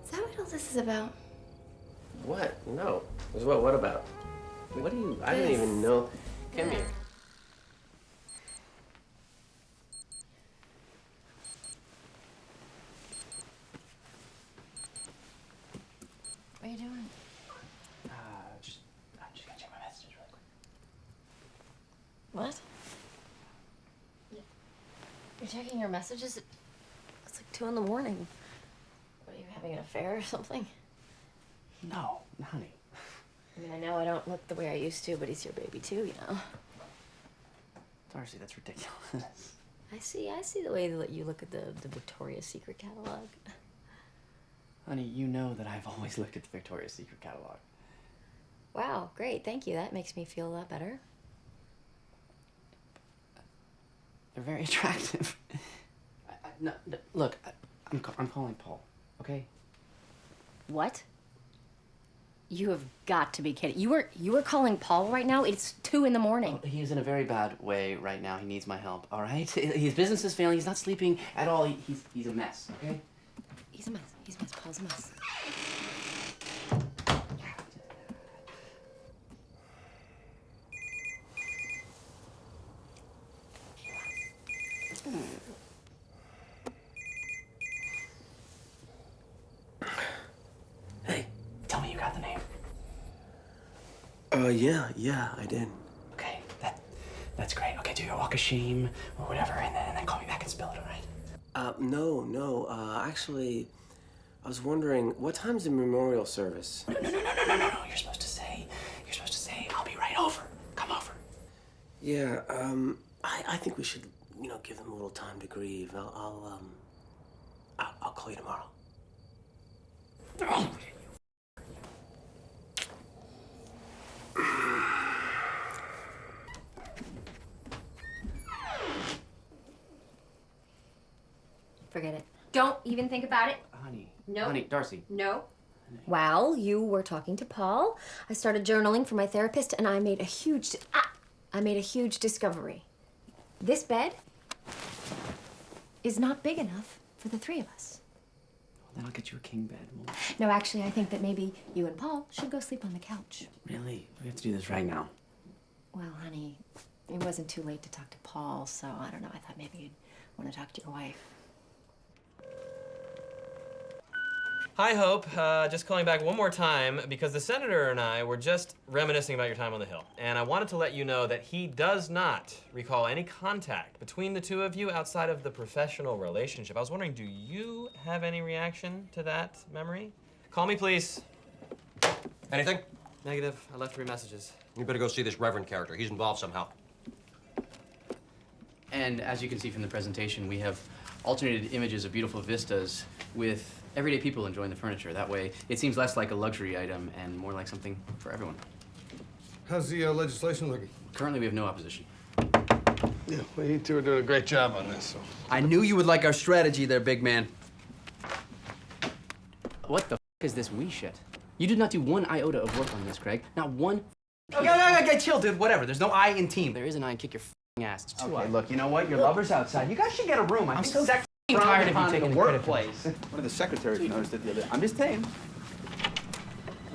Is that what all this is about? What? No. What about? What do you... I don't even know. Come here. What are you doing? I'm just gonna check my messages really quick. What? You're checking your messages? It's like 2 in the morning. What, are you having an affair or something? No, honey. I mean, I know I don't look the way I used to, but he's your baby too, you know? Darcy, that's ridiculous. I see the way that you look at the Victoria's Secret catalog. Honey, you know that I've always looked at the Victoria's Secret catalog. Wow, great, thank you. That makes me feel a lot better. They're very attractive. No, look, I'm calling Paul, okay? What? You have got to be kidding. You were calling Paul right now? It's 2 in the morning. He is in a very bad way right now. He needs my help, all right? His business is failing. He's not sleeping at all. He's a mess, okay? He's a mess. He's a mess. Paul's a mess. Hey, tell me you got the name. Yeah, I did. Okay, that's great. Okay, do your walk of shame or whatever, and then call me back and spell it, all right? No. Actually, I was wondering, what time's the memorial service? No. You're supposed to say, I'll be right over. Come over. Yeah, I think we should, give them a little time to grieve. I'll call you tomorrow. Forget it. Don't even think about it. Honey. No. Honey, Darcy. No. While you were talking to Paul, I started journaling for my therapist, and I made a huge discovery. This bed is not big enough for the three of us. Then I'll get you a king bed. No, actually, I think that maybe you and Paul should go sleep on the couch. Really? We have to do this right now. Well, honey, it wasn't too late to talk to Paul, so I don't know. I thought maybe you'd want to talk to your wife. Hi, Hope. Just calling back one more time because the senator and I were just reminiscing about your time on the Hill. And I wanted to let you know that he does not recall any contact between the two of you outside of the professional relationship. I was wondering, do you have any reaction to that memory? Call me, please. Anything? Negative. I left 3 messages. You better go see this Reverend character. He's involved somehow. And as you can see from the presentation, we have alternated images of beautiful vistas with everyday people enjoying the furniture. That way, it seems less like a luxury item and more like something for everyone. How's the legislation looking? Currently, we have no opposition. Yeah, well, you two are doing a great job on this. So. I knew you would like our strategy there, big man. What the f is this we shit? You did not do one iota of work on this, Craig. Not one. Okay, chill, dude. Whatever. There's no I in team. There is an I, and kick your f***ing ass. It's 2 Okay, I. look, you know what? Your lover's outside. You guys should get a room. I'm think so sex f***ing tired of you frowned upon taking in the the credit for workplace. One of the secretaries noticed it the other day. I'm just saying.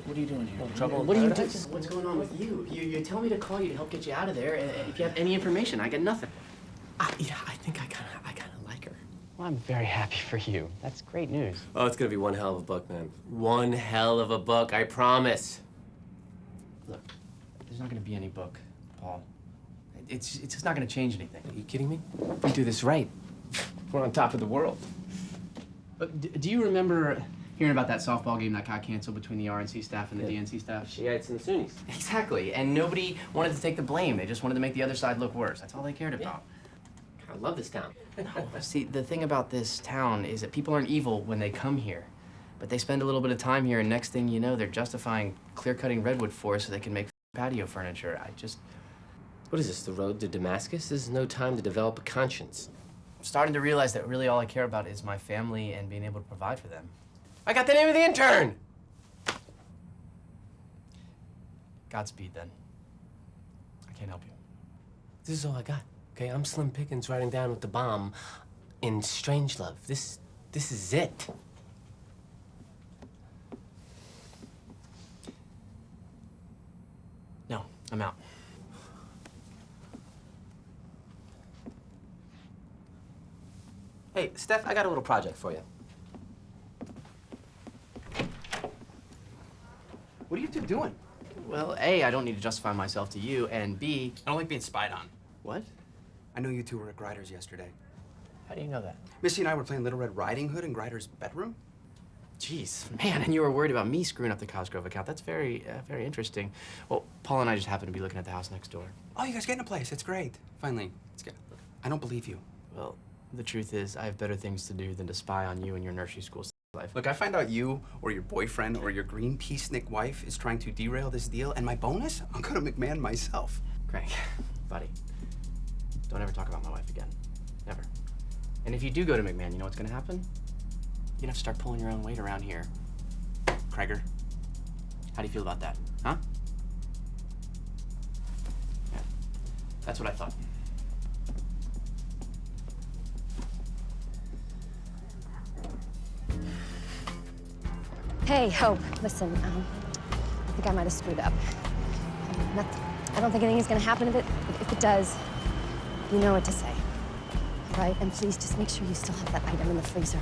What are you doing here? Trouble? What are you doing? What's going on with you? You tell me to call you to help get you out of there, and if you have any information, I get nothing. I think I kind of like her. Well, I'm very happy for you. That's great news. Oh, it's gonna be one hell of a book, man. One hell of a book, I promise. Look, there's not going to be any book, Paul. It's just not going to change anything. Are you kidding me? If we do this right, we're on top of the world. Do you remember hearing about that softball game that got canceled between the RNC staff and the DNC staff? Shiites and the Sunnis. Exactly, and nobody wanted to take the blame. They just wanted to make the other side look worse. That's all they cared about. I love this town. No, see, the thing about this town is that people aren't evil when they come here. But they spend a little bit of time here, and next thing you know, they're justifying clear-cutting redwood forests so they can make patio furniture. What is this, the road to Damascus? This is no time to develop a conscience. I'm starting to realize that really all I care about is my family and being able to provide for them. I got the name of the intern! Godspeed, then. I can't help you. This is all I got, okay? I'm Slim Pickens riding down with the bomb in Strangelove. This is it. No, I'm out. Hey, Steph, I got a little project for you. What are you two doing? Well, A, I don't need to justify myself to you, and B, I don't like being spied on. What? I know you two were at Greider's yesterday. How do you know that? Missy and I were playing Little Red Riding Hood in Greider's bedroom. Jeez, man, and you were worried about me screwing up the Cosgrove account. That's very interesting. Well, Paul and I just happened to be looking at the house next door. Oh, you guys getting a place. It's great. Finally, let's get. I don't believe you. Well, the truth is, I have better things to do than to spy on you and your nursery school life. Look, I find out you or your boyfriend or your green peacenik wife is trying to derail this deal, and my bonus, I'll go to McMahon myself. Craig, buddy, don't ever talk about my wife again. Never. And if you do go to McMahon, you know what's gonna happen? You're gonna have to start pulling your own weight around here. Craiger, how do you feel about that, huh? Yeah, that's what I thought. Hey, Hope, listen, I think I might have screwed up. I don't think anything's gonna happen if it does. You know what to say. right? And please just make sure you still have that item in the freezer.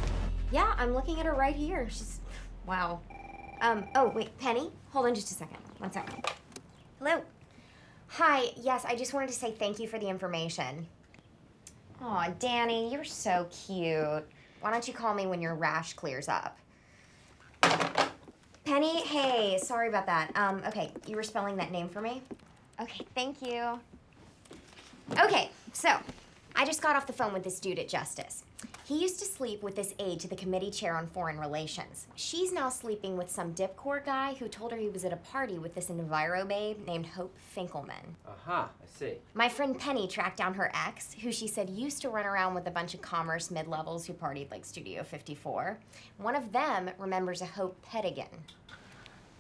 Yeah, I'm looking at her right here. She's, wow. Oh, wait, Penny? Hold on just a second. One second. Hello? Hi, yes, I just wanted to say thank you for the information. Aw, Danny, you're so cute. Why don't you call me when your rash clears up? Penny, hey, sorry about that. Okay, you were spelling that name for me? Okay, thank you. Okay, so, I just got off the phone with this dude at Justice. He used to sleep with this aide to the committee chair on foreign relations. She's now sleeping with some Dip Corps guy who told her he was at a party with this Enviro babe named Hope Finkelman. Aha, I see. My friend Penny tracked down her ex, who she said used to run around with a bunch of commerce mid-levels who partied like Studio 54. One of them remembers a Hope Pettigan.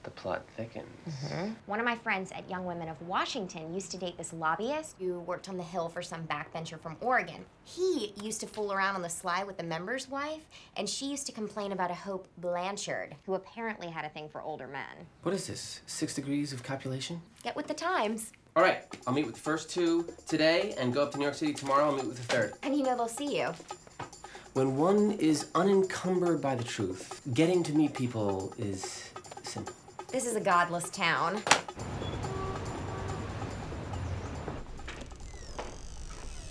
The plot thickens. One of my friends at Young Women of Washington used to date this lobbyist who worked on the Hill for some backbencher from Oregon. He used to fool around on the sly with the member's wife, and she used to complain about a Hope Blanchard, who apparently had a thing for older men. What is this? 6 degrees of copulation? Get with the times. All right, I'll meet with the first 2 today and go up to New York City tomorrow. I'll meet with the third. And you know they'll see you. When one is unencumbered by the truth, getting to meet people is simple. This is a godless town.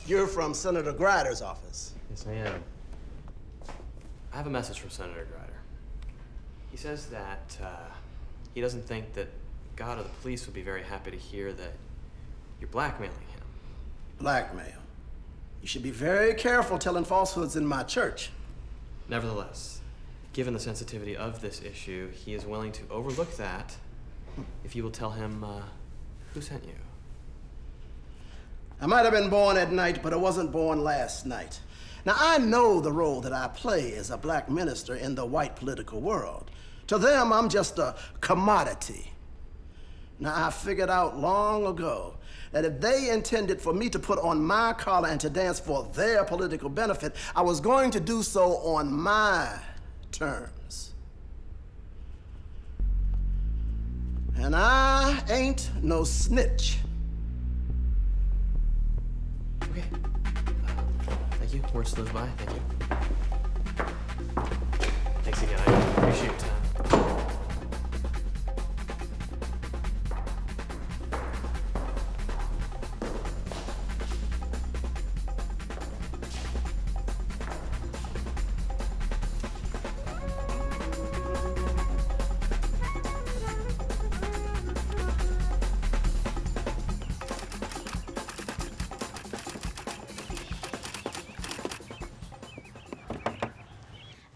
You're from Senator Grider's office. Yes, I am. I have a message from Senator Grider. He says that he doesn't think that God or the police would be very happy to hear that you're blackmailing him. Blackmail. You should be very careful telling falsehoods in my church. Nevertheless, given the sensitivity of this issue, he is willing to overlook that if you will tell him who sent you. I might have been born at night, but I wasn't born last night. Now, I know the role that I play as a black minister in the white political world. To them, I'm just a commodity. Now, I figured out long ago that if they intended for me to put on my collar and to dance for their political benefit, I was going to do so on my terms. And I ain't no snitch. Okay. Thank you. Words live by. Thank you. Thanks again. I appreciate your time.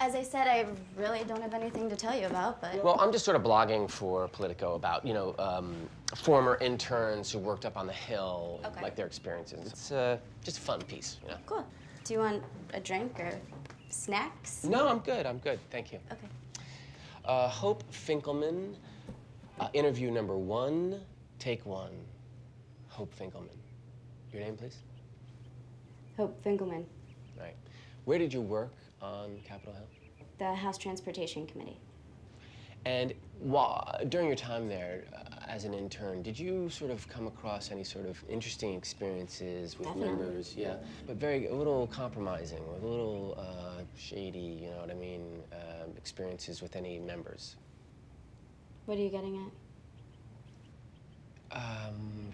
As I said, I really don't have anything to tell you about, but... Well, I'm just sort of blogging for Politico about, former interns who worked up on the Hill, Okay. like their experiences. It's just a fun piece, you know? Cool. Do you want a drink or snacks? No, I'm good, thank you. Okay. Hope Finkelman, interview number 1, take 1. Hope Finkelman. Your name, please? Hope Finkelman, Right. Where did you work on Capitol Hill? the House Transportation Committee. And during your time there as an intern, did you sort of come across any sort of interesting experiences with Definitely. members? Yeah, but a little compromising, or a little shady, you know what I mean, experiences with any members? What are you getting at?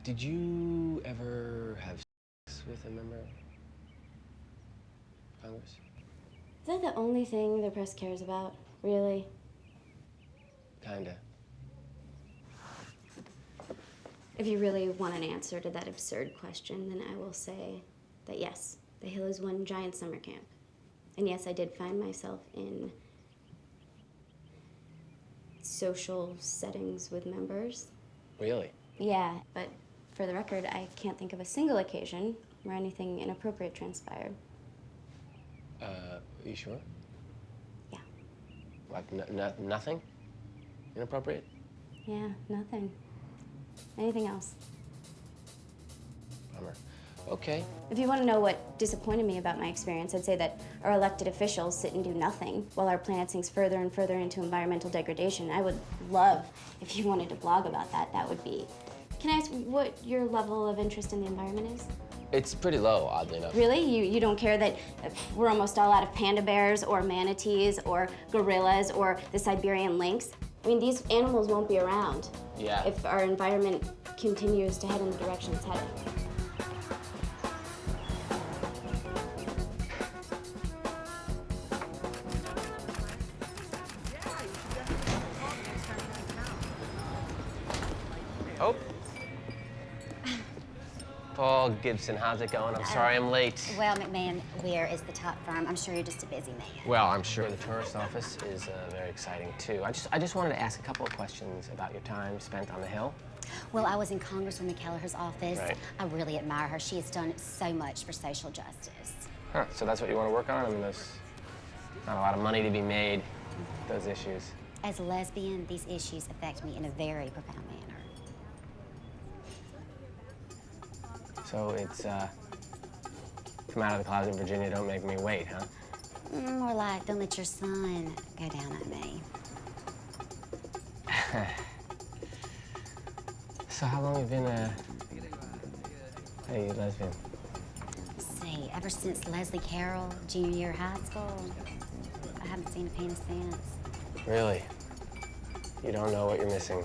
Did you ever have sex with a member of Congress? Is that the only thing the press cares about, really? Kinda. If you really want an answer to that absurd question, then I will say that yes, the Hill is one giant summer camp. And yes, I did find myself in social settings with members. Really? Yeah, but for the record, I can't think of a single occasion where anything inappropriate transpired. Are you sure? Yeah. Like nothing inappropriate? Yeah, nothing. Anything else? Bummer. Okay. If you want to know what disappointed me about my experience, I'd say that our elected officials sit and do nothing while our planet sinks further and further into environmental degradation. I would love if you wanted to blog about that. That would be... Can I ask what your level of interest in the environment is? It's pretty low, oddly enough. Really? You don't care that we're almost all out of panda bears or manatees or gorillas or the Siberian lynx? I mean, these animals won't be around if our environment continues to head in the direction it's heading. Hope? Paul Gibson, how's it going? I'm sorry I'm late. Well, McMahon Weir is the top firm. I'm sure you're just a busy man. Well, I'm sure the tourist office is very exciting too. I just wanted to ask a couple of questions about your time spent on the Hill. Well, I was in Congresswoman Kelleher's office. Right. I really admire her. She has done so much for social justice. Huh, so that's what you want to work on? I mean, there's not a lot of money to be made with those issues. As a lesbian, these issues affect me in a very profound manner. So it's, come out of the closet, Virginia, don't make me wait, huh? More like, don't let your son go down on me. So how long have you been a lesbian? Let's see, ever since Leslie Carroll, junior year of high school, I haven't seen a penis since. Really? You don't know what you're missing.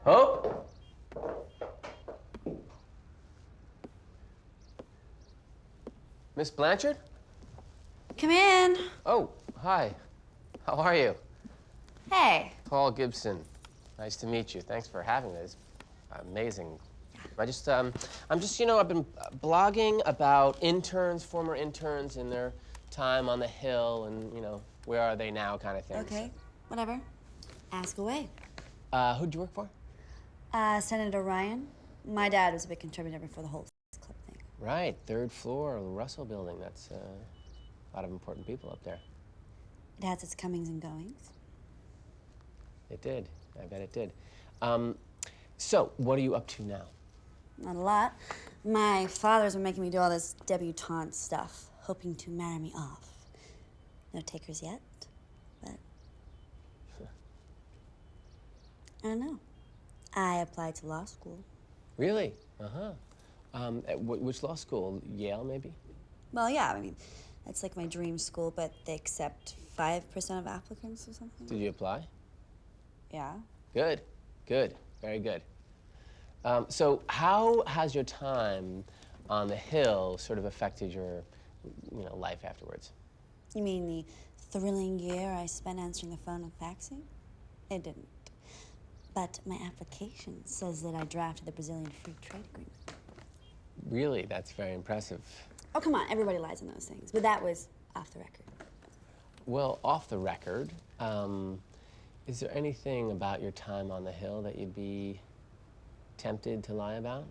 Hope? Miss Blanchard? Come in. Oh, hi. How are you? Hey. Paul Gibson. Nice to meet you. Thanks for having me. It's amazing. I'm just, you know, I've been blogging about interns, former interns, and their time on the Hill, and, you know, where are they now kind of thing. Okay, whatever. Ask away. Who'd you work for? Senator Ryan. My dad was a big contributor for the whole club thing. Right, third floor of the Russell Building. That's a lot of important people up there. It has its comings and goings. It did. I bet it did. So, what are you up to now? Not a lot. My fathers were making me do all this debutante stuff, hoping to marry me off. No takers yet, but I don't know. I applied to law school. Really? Uh-huh. At which law school? Yale, maybe? Well, yeah, I mean, it's like my dream school, but they accept 5% of applicants or something. Did you apply? Yeah. Good. Good. Very good. So how has your time on the Hill sort of affected your, you know, life afterwards? You mean the thrilling year I spent answering the phone and faxing? It didn't. But my application says that I drafted the Brazilian Free Trade Agreement. Really? That's very impressive. Oh, come on, everybody lies on those things. But that was off the record. Well, off the record, is there anything about your time on the Hill that you'd be tempted to lie about?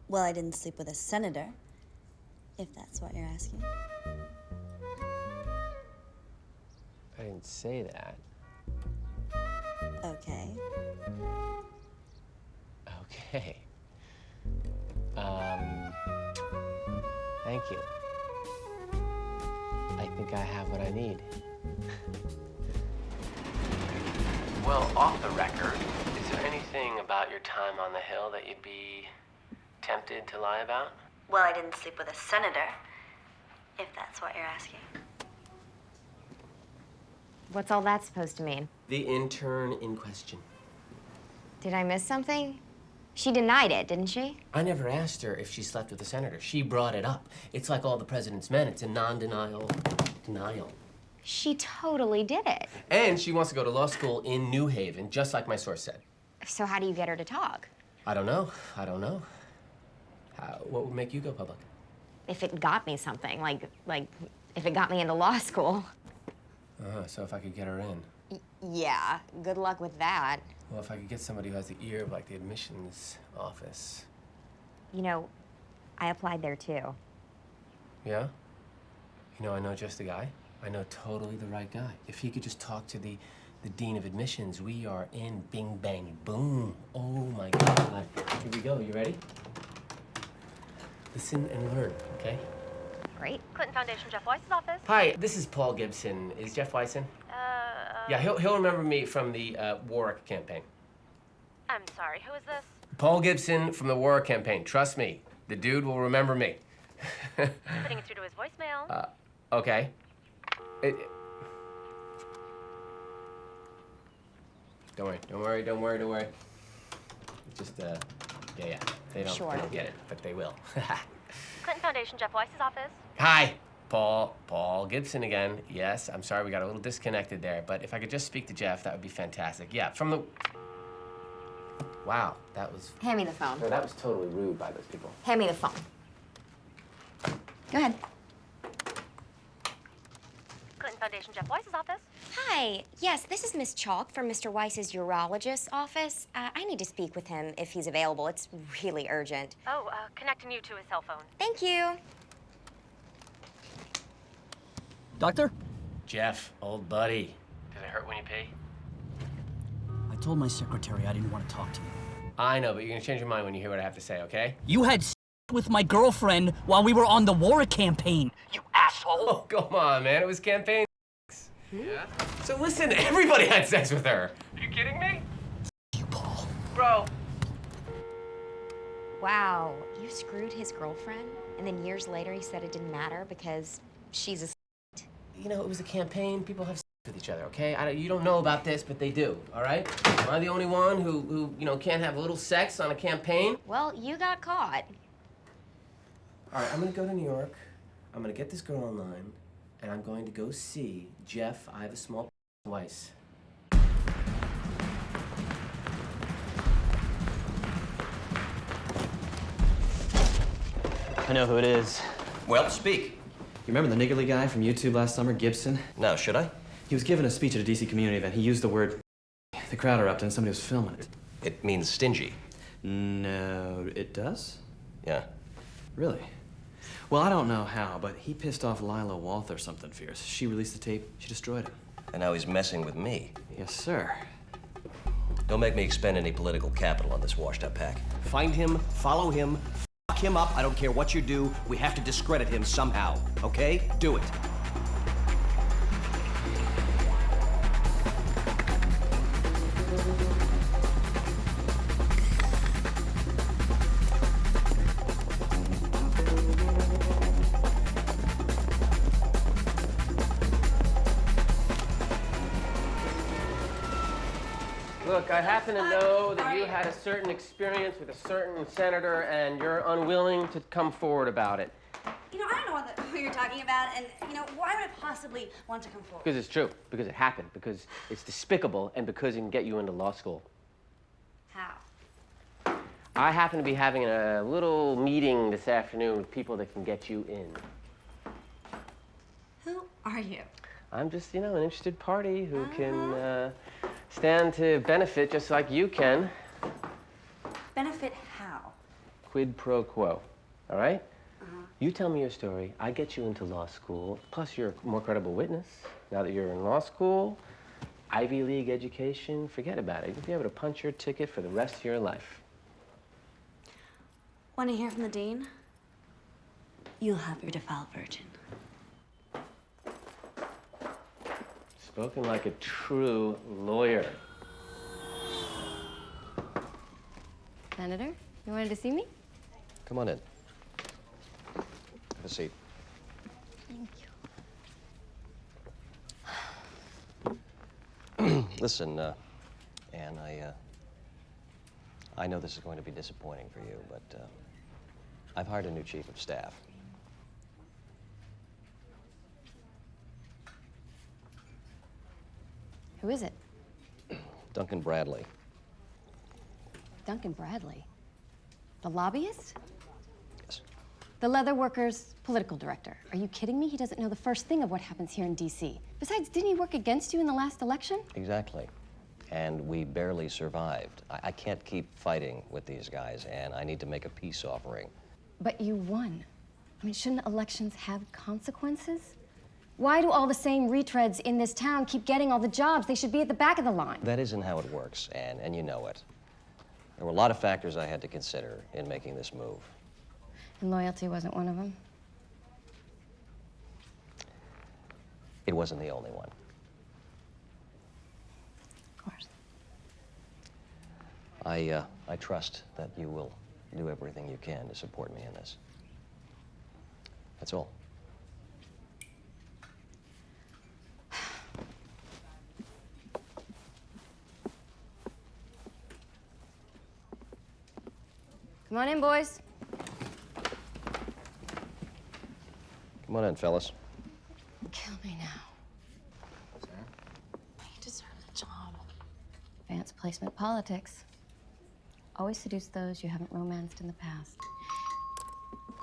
Well, I didn't sleep with a senator, if that's what you're asking. I didn't say that. Okay. Okay. Thank you. I think I have what I need. Well, off the record, is there anything about your time on the Hill that you'd be tempted to lie about? Well, I didn't sleep with a senator, if that's what you're asking. What's all that supposed to mean? The intern in question. Did I miss something? She denied it, didn't she? I never asked her if she slept with a senator. She brought it up. It's like all the president's men. It's a non-denial denial. She totally did it. And she wants to go to law school in New Haven, just like my source said. So how do you get her to talk? I don't know. I don't know. What would make you go public? If it got me something, like if it got me into law school. So if I could get her in. Yeah, good luck with that. Well, if I could get somebody who has the ear of, like, the admissions office. You know, I applied there too. Yeah? You know, I know just the guy. I know totally the right guy. If he could just talk to the dean of admissions, we are in bing, bang, boom. Oh my God. Here we go. You ready? Listen and learn, okay? Great. Clinton Foundation, Jeff Weiss's office. Hi, this is Paul Gibson. Is Jeff Weiss in? Yeah, he'll remember me from the Warwick campaign. I'm sorry, who is this? Paul Gibson from the Warwick campaign. Trust me, the dude will remember me. Putting it through to his voicemail. Okay. Don't worry. Just, yeah. They don't get it, but they will. Clinton Foundation, Jeff Weiss's office. Hi, Paul Gibson again. Yes, I'm sorry we got a little disconnected there, but if I could just speak to Jeff, that would be fantastic. Yeah, from the... Wow, that was... Hand me the phone. No, that was totally rude by those people. Hand me the phone. Go ahead. Clinton Foundation, Jeff Weiss's office. Hi. Yes, this is Miss Chalk from Mr. Weiss's urologist's office. I need to speak with him if he's available. It's really urgent. Oh, connecting you to his cell phone. Thank you. Doctor? Jeff, old buddy. Did it hurt when you pee? I told my secretary I didn't want to talk to you. I know, but you're gonna change your mind when you hear what I have to say, okay? You had with my girlfriend while we were on the Warwick campaign, you asshole! Oh, come on, man. It was campaign. Yeah? So listen, everybody had sex with her. Are you kidding me? You, Paul. Bro. Wow, you screwed his girlfriend? And then years later he said it didn't matter because she's a... You know, it was a campaign. People have sex with each other, okay? You don't know about this, but they do, all right? Am I the only one who you know, can't have a little sex on a campaign? Well, you got caught. All right, I'm gonna go to New York. I'm gonna get this girl online, and I'm going to go see Jeff. I have a small Weiss. I know who it is. Well, speak. You remember the niggly guy from YouTube last summer, Gibson? No, should I? He was giving a speech at a DC community event. He used the word. The crowd erupted and somebody was filming it. It means stingy. No, it does? Yeah. Really? Well, I don't know how, but he pissed off Lila Walth or something fierce. She released the tape, she destroyed it. And now he's messing with me. Yes, sir. Don't make me expend any political capital on this washed-up pack. Find him, follow him, fuck him up. I don't care what you do. We have to discredit him somehow, okay? Do it. Look, I happen to know that you had a certain experience with a certain senator, and you're unwilling to come forward about it. You know, I don't know who you're talking about, and, you know, why would I possibly want to come forward? Because it's true, because it happened, because it's despicable, and because it can get you into law school. How? I happen to be having a little meeting this afternoon with people that can get you in. Who are you? I'm just, you know, an interested party who can stand to benefit just like you can. Benefit how? Quid pro quo, all right? You tell me your story, I get you into law school, plus you're a more credible witness. Now that you're in law school, Ivy League education, forget about it. You'll be able to punch your ticket for the rest of your life. Want to hear from the dean? You'll have your defiled virgin. Spoken like a true lawyer. Senator, you wanted to see me? Come on in. Have a seat. Thank you. Listen, Anne, I know this is going to be disappointing for you, but I've hired a new chief of staff. Who is it? Duncan Bradley. Duncan Bradley. The lobbyist? Yes. The leather workers' political director. Are you kidding me? He doesn't know the first thing of what happens here in D.C. Besides, didn't he work against you in the last election? Exactly. And we barely survived. I can't keep fighting with these guys, and I need to make a peace offering. But you won. I mean, shouldn't elections have consequences? Why do all the same retreads in this town keep getting all the jobs? They should be at the back of the line. That isn't how it works, Anne, and you know it. There were a lot of factors I had to consider in making this move. And loyalty wasn't one of them? It wasn't the only one. Of course. I trust that you will do everything you can to support me in this. That's all. Come on in, boys. Come on in, fellas. Kill me now. You deserve the job. Advanced placement politics. Always seduce those you haven't romanced in the past.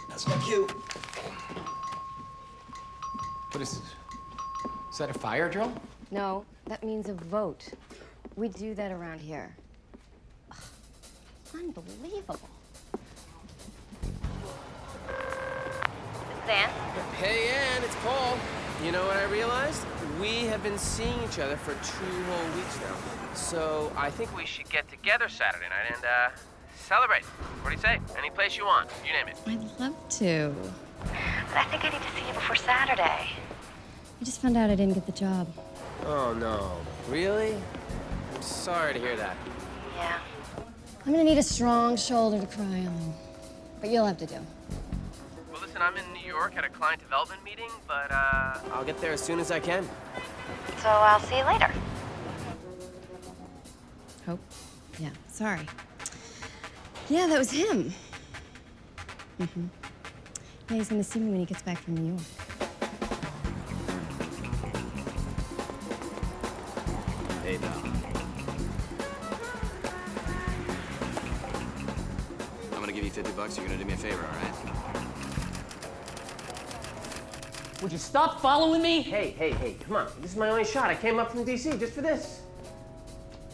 That's not cute. What is this? Is that a fire drill? No, that means a vote. We do that around here. Ugh, unbelievable. Anne? Hey, Ann, it's Paul. You know what I realized? We have been seeing each other for 2 whole weeks now. So I think we should get together Saturday night and, celebrate. What do you say? Any place you want. You name it. I'd love to. But I think I need to see you before Saturday. I just found out I didn't get the job. Oh, no. Really? I'm sorry to hear that. Yeah. I'm gonna need a strong shoulder to cry on. But you'll have to do. Well, listen, I'm in New York at a client development meeting, but, I'll get there as soon as I can. So I'll see you later. Hope? Yeah, sorry. Yeah, that was him. Mm-hmm. Yeah, he's gonna see me when he gets back from New York. Hey, pal. I'm gonna give you $50. You're gonna do me a favor, all right? Would you stop following me? Hey, come on. This is my only shot. I came up from D.C. just for this.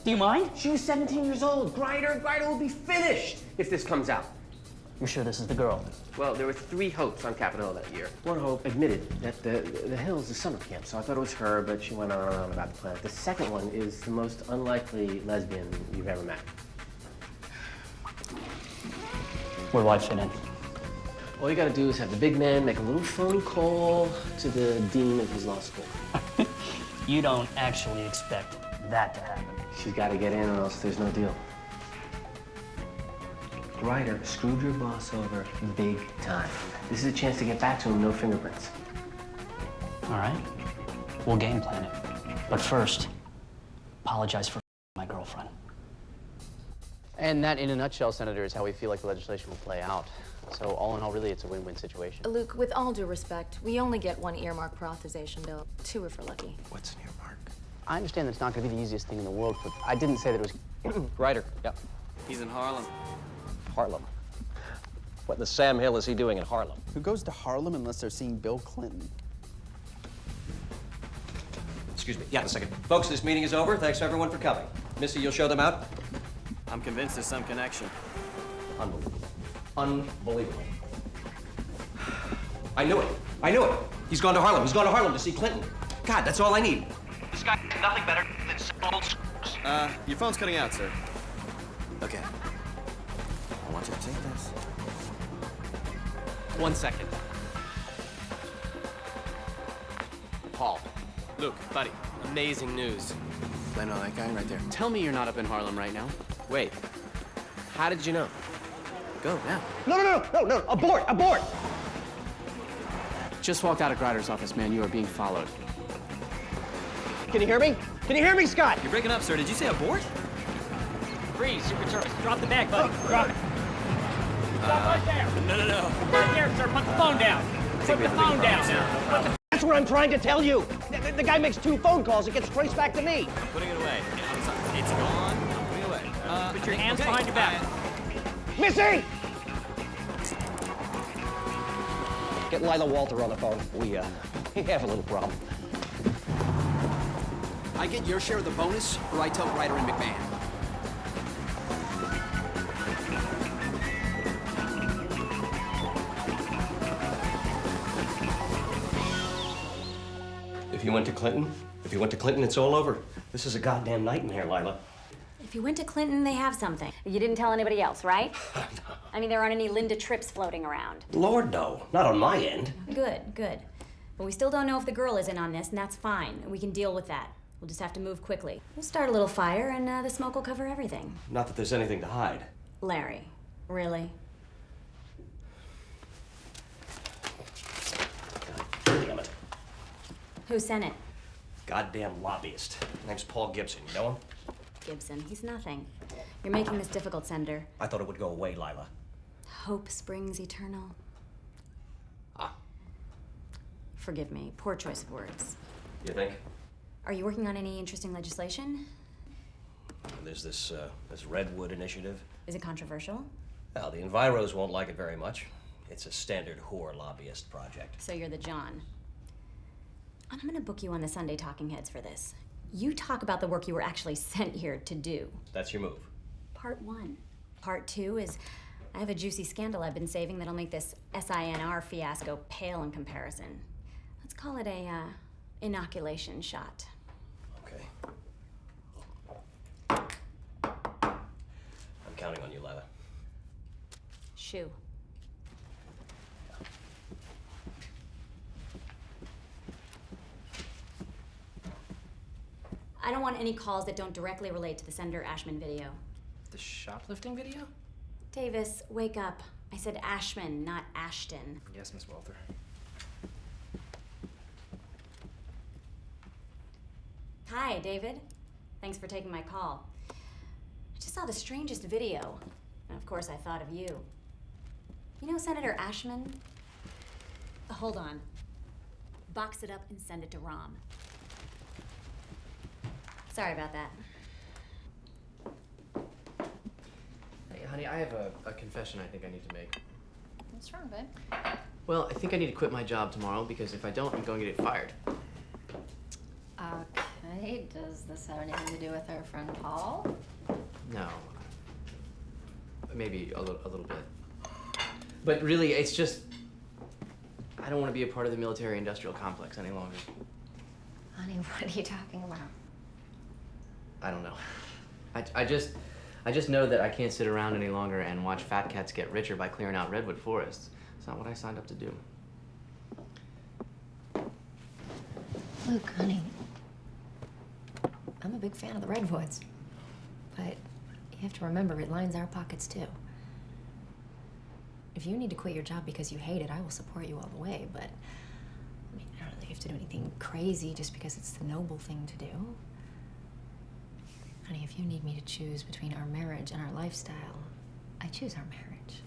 Do you mind? She was 17 years old. Grider will be finished if this comes out. You sure this is the girl? Well, there were 3 Hopes on Capitol Hill that year. One Hope admitted that the Hill is a summer camp, so I thought it was her, but she went on and on about the plan. The second one is the most unlikely lesbian you've ever met. Where do I fit in? All you gotta do is have the big man make a little phone call to the dean of his law school. You don't actually expect that to happen. She's gotta get in or else there's no deal. Grider screwed your boss over big time. This is a chance to get back to him, no fingerprints. All right. We'll game plan it. But first, apologize for my girlfriend. And that, in a nutshell, Senator, is how we feel like the legislation will play out. So all in all, really, it's a win-win situation. Luke, with all due respect, we only get 1 earmark per authorization bill. 2 if we're lucky. What's an earmark? I understand that it's not going to be the easiest thing in the world, but I didn't say that it was... Grider, yeah. He's in Harlem. Harlem. What in the Sam Hill is he doing in Harlem? Who goes to Harlem unless they're seeing Bill Clinton? Excuse me. Yeah, a second. Folks, this meeting is over. Thanks everyone for coming. Missy, you'll show them out? I'm convinced there's some connection. Unbelievable. Unbelievable. I knew it. He's gone to Harlem. He's gone to Harlem to see Clinton. God, that's all I need. This guy nothing better than some old screws. Your phone's cutting out, sir. Okay. I want you to take this. 1 second. Paul. Luke, buddy. Amazing news. I know that guy right there. Tell me you're not up in Harlem right now. Wait. How did you know? Go now. No, abort! Just walked out of Grider's office, man. You are being followed. Can you hear me? Can you hear me, Scott? You're breaking up, sir. Did you say abort? Freeze, Secret Service. Drop the bag, buddy. Drop it. Stop right there. No. Right there, sir. Put the phone down. Put the phone down. That's what I'm trying to tell you. The guy makes 2 phone calls. It gets traced back to me. I'm putting it away. It's gone. I'm putting it away. Put your hands behind your back. Missy! Get Lila Walter on the phone. We have a little problem. I get your share of the bonus, or I tell Grider and McMahon. he went to Clinton? If he went to Clinton, it's all over. This is a goddamn nightmare, Lila. If you went to Clinton, they have something. You didn't tell anybody else, right? I mean, there aren't any Linda Trips floating around. Lord, no. Not on my end. Good, good. But we still don't know if the girl is in on this, and that's fine. We can deal with that. We'll just have to move quickly. We'll start a little fire, and the smoke will cover everything. Not that there's anything to hide. Larry, really? Damn it. Who sent it? Goddamn lobbyist. His name's Paul Gibson. You know him? Gibson. He's nothing. You're making this difficult, Senator. I thought it would go away, Lila. Hope springs eternal. Ah. Forgive me. Poor choice of words. You think? Are you working on any interesting legislation? There's this Redwood initiative. Is it controversial? Well, the Enviros won't like it very much. It's a standard whore lobbyist project. So you're the John. I'm gonna book you on the Sunday Talking Heads for this. You talk about the work you were actually sent here to do. That's your move. Part 1. Part 2 is I have a juicy scandal I've been saving that'll make this SINR fiasco pale in comparison. Let's call it a inoculation shot. Okay. I'm counting on you, Lila. Shoo. I don't want any calls that don't directly relate to the Senator Ashman video. The shoplifting video? Davis, wake up. I said Ashman, not Ashton. Yes, Miss Walther. Hi, David. Thanks for taking my call. I just saw the strangest video. And of course, I thought of you. You know Senator Ashman? Hold on. Box it up and send it to Rom. Sorry about that. Hey, honey, I have a confession I think I need to make. What's wrong, babe? Well, I think I need to quit my job tomorrow because if I don't, I'm going to get fired. Okay, does this have anything to do with our friend Paul? No. Maybe a little bit. But really, it's just, I don't want to be a part of the military-industrial complex any longer. Honey, what are you talking about? I don't know. I just know that I can't sit around any longer and watch fat cats get richer by clearing out redwood forests. It's not what I signed up to do. Luke, honey, I'm a big fan of the redwoods, but you have to remember it lines our pockets too. If you need to quit your job because you hate it, I will support you all the way, but I mean, I don't really have to do anything crazy just because it's the noble thing to do. Honey, if you need me to choose between our marriage and our lifestyle, I choose our marriage.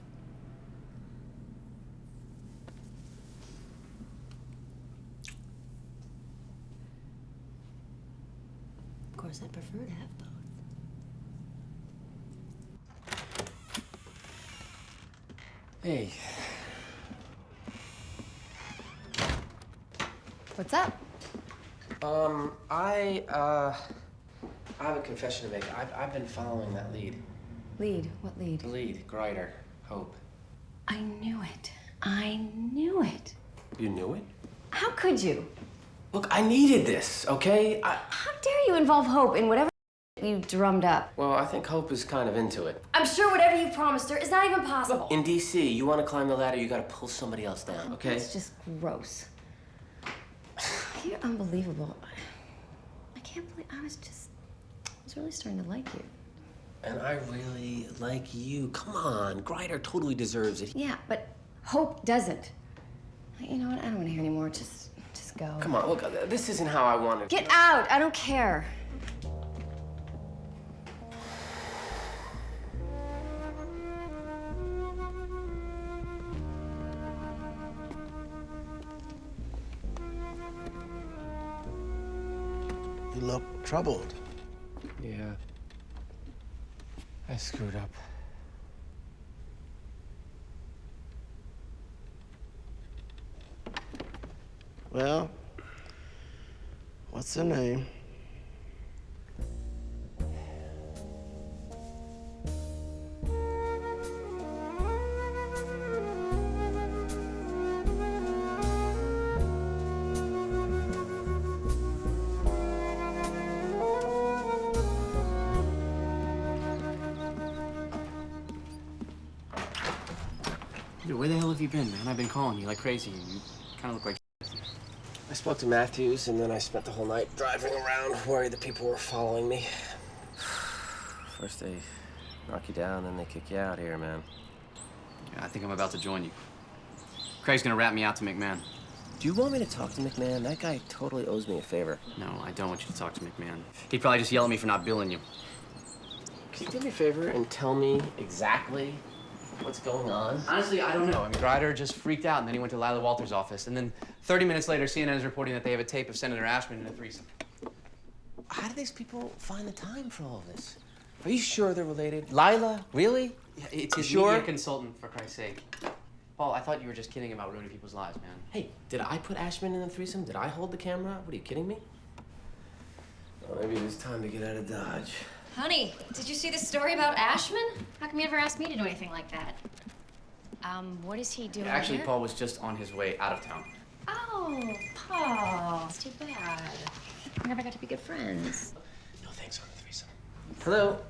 Of course, I'd prefer to have both. Hey. What's up? I have a confession to make. I've been following that lead. Lead? What lead? The lead, Grider, Hope. I knew it. I knew it. You knew it? How could you? Look, I needed this, okay? How dare you involve Hope in whatever you drummed up? Well, I think Hope is kind of into it. I'm sure whatever you promised her is not even possible. Look, in D.C., you want to climb the ladder, you got to pull somebody else down, okay? It's just gross. You're unbelievable. I can't believe I was really starting to like you. And I really like you. Come on, Grider totally deserves it. Yeah, but Hope doesn't. You know what? I don't want to hear anymore. Just go. Come on, look, this isn't how I wanted. Get out! I don't care. You look troubled. Yeah. I screwed up. Well, what's her name? have you been, man? I've been calling you like crazy. You kind of look like I spoke to Matthews, and then I spent the whole night driving around, worried that people were following me. First they knock you down, then they kick you out here, man. Yeah, I think I'm about to join you. Craig's gonna rat me out to McMahon. Do you want me to talk to McMahon? That guy totally owes me a favor. No, I don't want you to talk to McMahon. He'd probably just yell at me for not billing you. Can you do me a favor and tell me exactly what's going on? Honestly, I don't know. I mean, Grider just freaked out, and then he went to Lila Walters' office. And then 30 minutes later, CNN is reporting that they have a tape of Senator Ashman in a threesome. How do these people find the time for all this? Are you sure they're related? Lila? Really? Yeah, it's his sure? media consultant, for Christ's sake. Paul, I thought you were just kidding about ruining people's lives, man. Hey, did I put Ashman in the threesome? Did I hold the camera? What are you kidding me? Well, maybe it's time to get out of Dodge. Honey, did you see the story about Ashman? How come you never asked me to do anything like that? What is he doing Actually, here? Paul was just on his way out of town. Oh, Paul. It's too bad. We never got to be good friends. No thanks on the threesome. Hello?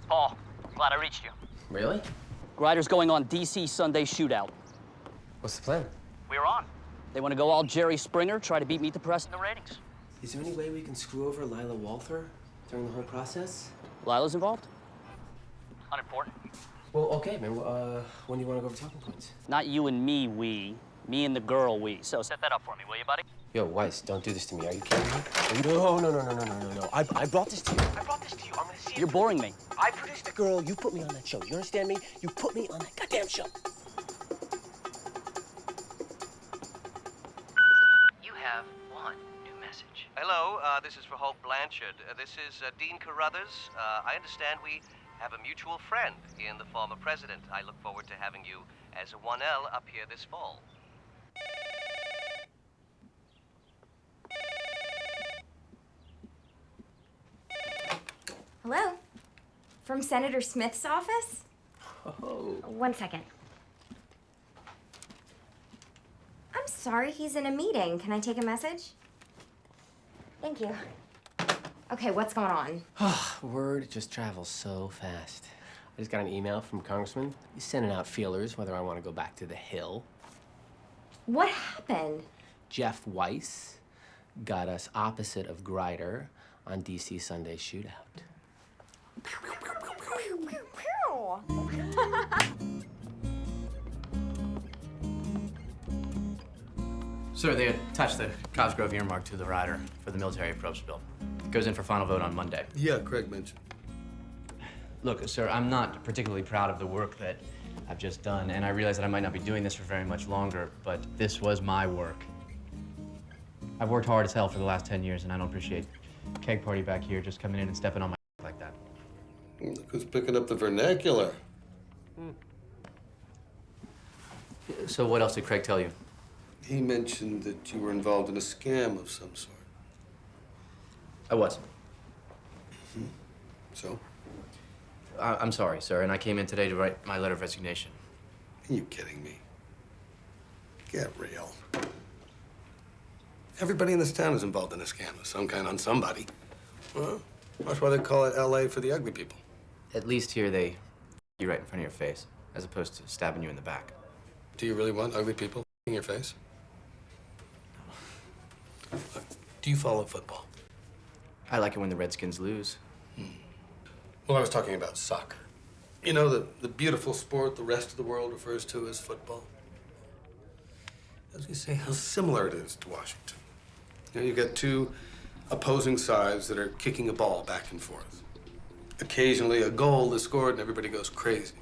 Paul, glad I reached you. Really? Grider's going on DC Sunday shootout. What's the plan? We're on. They want to go all Jerry Springer, try to beat Meet the Press in the ratings. Is there any way we can screw over Lila Walther during the whole process? Lila's involved? Unimportant. Well, okay, man. When do you want to go over talking points? Not you and me, we. Me and the girl, we. So set that up for me, will you, buddy? Yo, Weiss, don't do this to me. Are you kidding me? No. I brought this to you. I'm gonna see it. You're boring me. I produced the girl. You put me on that show. You understand me? You put me on that goddamn show. You have one new message. Hello, this is for Hope Blanchard. This is Dean Carruthers. I understand we have a mutual friend in the former president. I look forward to having you as a 1L up here this fall. Hello? From Senator Smith's office? Oh. 1 second. I'm sorry, he's in a meeting. Can I take a message? Thank you. Okay, what's going on? Word just travels so fast. I just got an email from Congressman. He's sending out feelers whether I want to go back to the Hill. What happened? Jeff Weiss got us opposite of Grider on DC Sunday shootout. Sir, they attached the Cosgrove earmark to the rider for the military approach bill. It goes in for final vote on Monday. Yeah, Craig mentioned. Look, sir, I'm not particularly proud of the work that I've just done, and I realize that I might not be doing this for very much longer, but this was my work. I've worked hard as hell for the last 10 years, and I don't appreciate Keg Party back here just coming in and stepping on my like that. Look who's picking up the vernacular. So what else did Craig tell you? He mentioned that you were involved in a scam of some sort. I was. So? I'm sorry, sir, and I came in today to write my letter of resignation. Are you kidding me? Get real. Everybody in this town is involved in a scam of some kind on somebody. Well, that's why they call it LA for the ugly people. At least here they you right in front of your face, as opposed to stabbing you in the back. Do you really want ugly people in your face? Look, do you follow football? I like it when the Redskins lose. Well, I was talking about soccer. You know, the beautiful sport the rest of the world refers to as football. As you say, how similar it is to Washington. You know, you've got two opposing sides that are kicking a ball back and forth. Occasionally, a goal is scored and everybody goes crazy.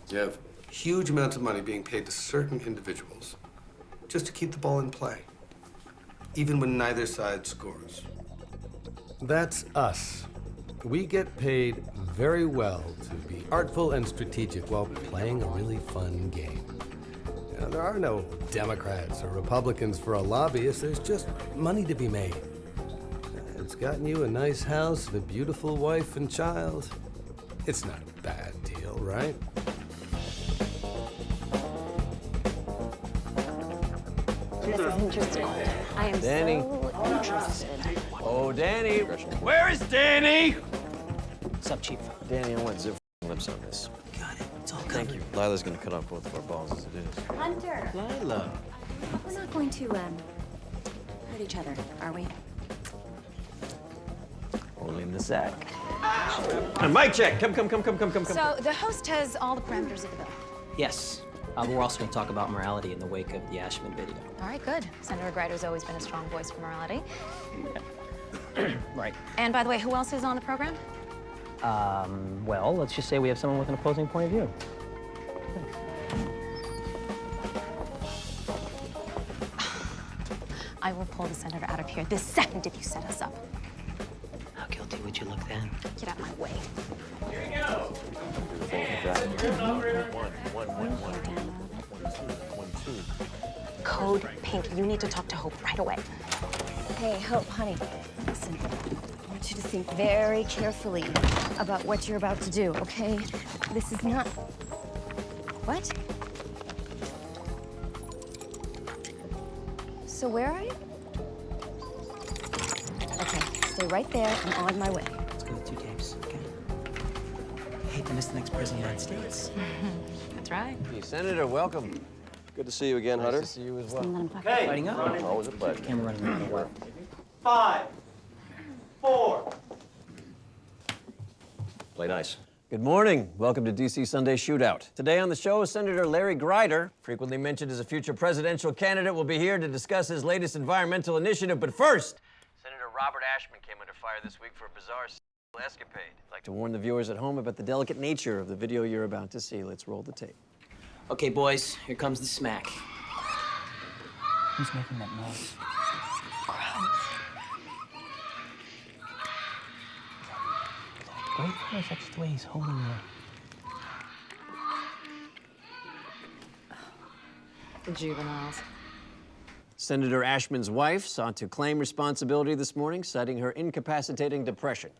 You have huge amounts of money being paid to certain individuals just to keep the ball in play, even when neither side scores. That's us. We get paid very well to be artful and strategic while playing a really fun game. You know, there are no Democrats or Republicans for a lobbyist. There's just money to be made. It's gotten you a nice house and a beautiful wife and child. It's not a bad deal, right? This is interesting. I am Danny. so interested. Oh, Danny. Where is Danny? What's up, Chief? Danny, I want zip lips on this. Got it. It's all Thank you. Lila's gonna cut off both of our balls as it is. Hunter! Lila. We're not going to, hurt each other, are we? Only in the sack. And mic check. Come. So the host has all the parameters of the bill. Yes. But we're also going to talk about morality in the wake of the Ashman video. All right, good. Senator Grider's always been a strong voice for morality. Right. And by the way, who else is on the program? Well, let's just say we have someone with an opposing point of view. I will pull the senator out of here this second if you set us up. How guilty would you look then? Get out of my way. Here we go. Code Pink, you need to talk to Hope right away. Hey, Hope, honey, listen. I want you to think very carefully about what you're about to do, okay? This is not... What? So where are you? Okay, stay right there. I'm on my way. Let's go with 2 tapes, okay? I hate to miss the next president of the United States. That's right. Hey, Senator, welcome. Good to see you again, Hunter. Nice to see you as well. Okay. Fighting up. Always a pleasure. Camera running away. 5, 4. Play nice. Good morning. Welcome to DC Sunday Shootout. Today on the show, Senator Larry Grider, frequently mentioned as a future presidential candidate, will be here to discuss his latest environmental initiative. But first, Senator Robert Ashman came under fire this week for a bizarre escapade. I'd like to warn the viewers at home about the delicate nature of the video you're about to see. Let's roll the tape. Okay, boys, here comes the smack. Who's making that noise? Wait for us, that's the way he's holding The juveniles. Senator Ashman's wife sought to claim responsibility this morning, citing her incapacitating depression.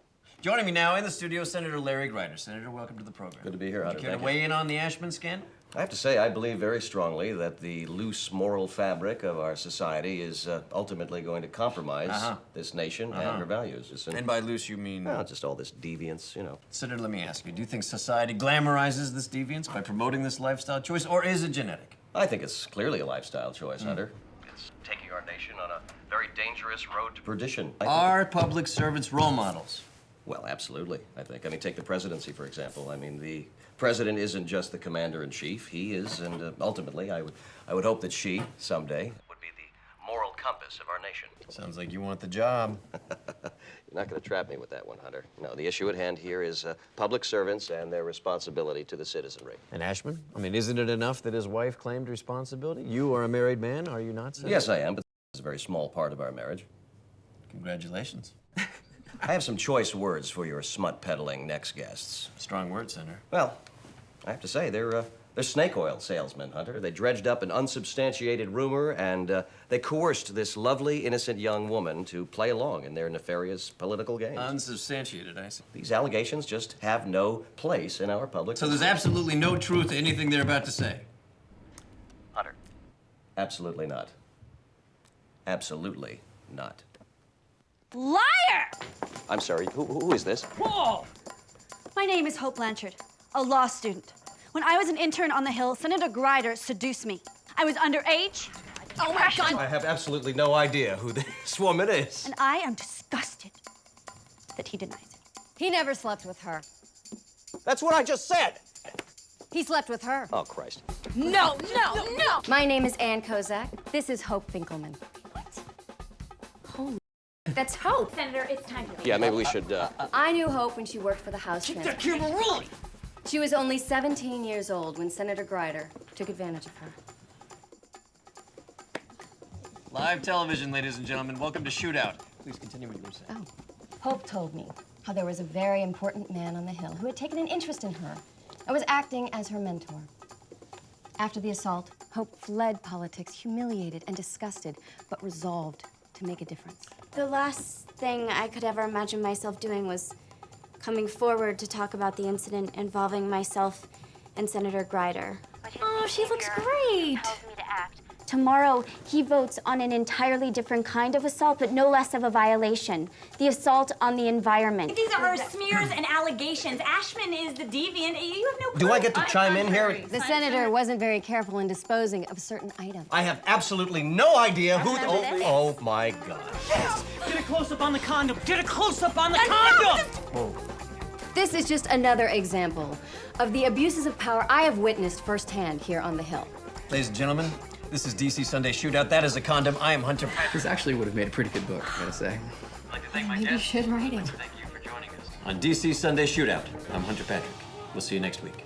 Joining me now in the studio, Senator Larry Grider. Senator, welcome to the program. Good to be here, Hunter. Would you care to Thank you. weigh in on the Ashman scandal? I have to say, I believe very strongly that the loose moral fabric of our society is ultimately going to compromise this nation and her values. And by loose, you mean? Well, just all this deviance, you know. Senator, let me ask you, do you think society glamorizes this deviance by promoting this lifestyle choice, or is it genetic? I think it's clearly a lifestyle choice, Hunter. It's taking our nation on a very dangerous road to perdition. Are public servants role models? Well, absolutely, I think. I mean, take the presidency, for example. I mean, the president isn't just the commander-in-chief. He is, and ultimately, I would hope that she, someday, would be the moral compass of our nation. Sounds like you want the job. You're not going to trap me with that one, Hunter. No, the issue at hand here is public servants and their responsibility to the citizenry. And Ashman? I mean, isn't it enough that his wife claimed responsibility? You are a married man, are you not, Senator? Yes, I am, but it's a very small part of our marriage. Congratulations. I have some choice words for your smut-peddling next guests. Strong words, Senator. Well, I have to say, they're snake oil salesmen, Hunter. They dredged up an unsubstantiated rumor, and they coerced this lovely, innocent young woman to play along in their nefarious political games. Unsubstantiated, I see. These allegations just have no place in our public. So there's absolutely no truth to anything they're about to say? Hunter. Absolutely not. Absolutely not. Liar! I'm sorry, who is this? Whoa! My name is Hope Blanchard, a law student. When I was an intern on the Hill, Senator Grider seduced me. I was underage. Oh my God! I have absolutely no idea who this woman is. And I am disgusted that he denies it. He never slept with her. That's what I just said. He slept with her. Oh, Christ. No! My name is Ann Kozak. This is Hope Finkelman. That's Hope. Senator, it's time to leave. Yeah, maybe we should, I knew Hope when she worked for the House. Keep that camera rolling! She was only 17 years old when Senator Grider took advantage of her. Live television, ladies and gentlemen. Welcome to Shootout. Please continue what you were saying. Hope told me how there was a very important man on the Hill who had taken an interest in her and was acting as her mentor. After the assault, Hope fled politics, humiliated and disgusted, but resolved to make a difference. The last thing I could ever imagine myself doing was coming forward to talk about the incident involving myself and Senator Grider. Oh, she looks great. Tells me to act Tomorrow, he votes on an entirely different kind of assault, but no less of a violation. The assault on the environment. These are smears and allegations. Ashman is the deviant. You have no clue. Do I get to chime in here? The senator wasn't very careful in disposing of certain items. I have absolutely no idea who. Oh my God. Yes! Get a close-up on the condom! Get a close-up on the condom! Whoa. This is just another example of the abuses of power I have witnessed firsthand here on the Hill. Ladies and gentlemen, this is DC Sunday Shootout. That is a condom. I am Hunter Patrick. This actually would have made a pretty good book, I gotta say. I'd like to thank my Maybe you guests. should write it. Thank you for joining us. On DC Sunday Shootout, I'm Hunter Patrick. We'll see you next week.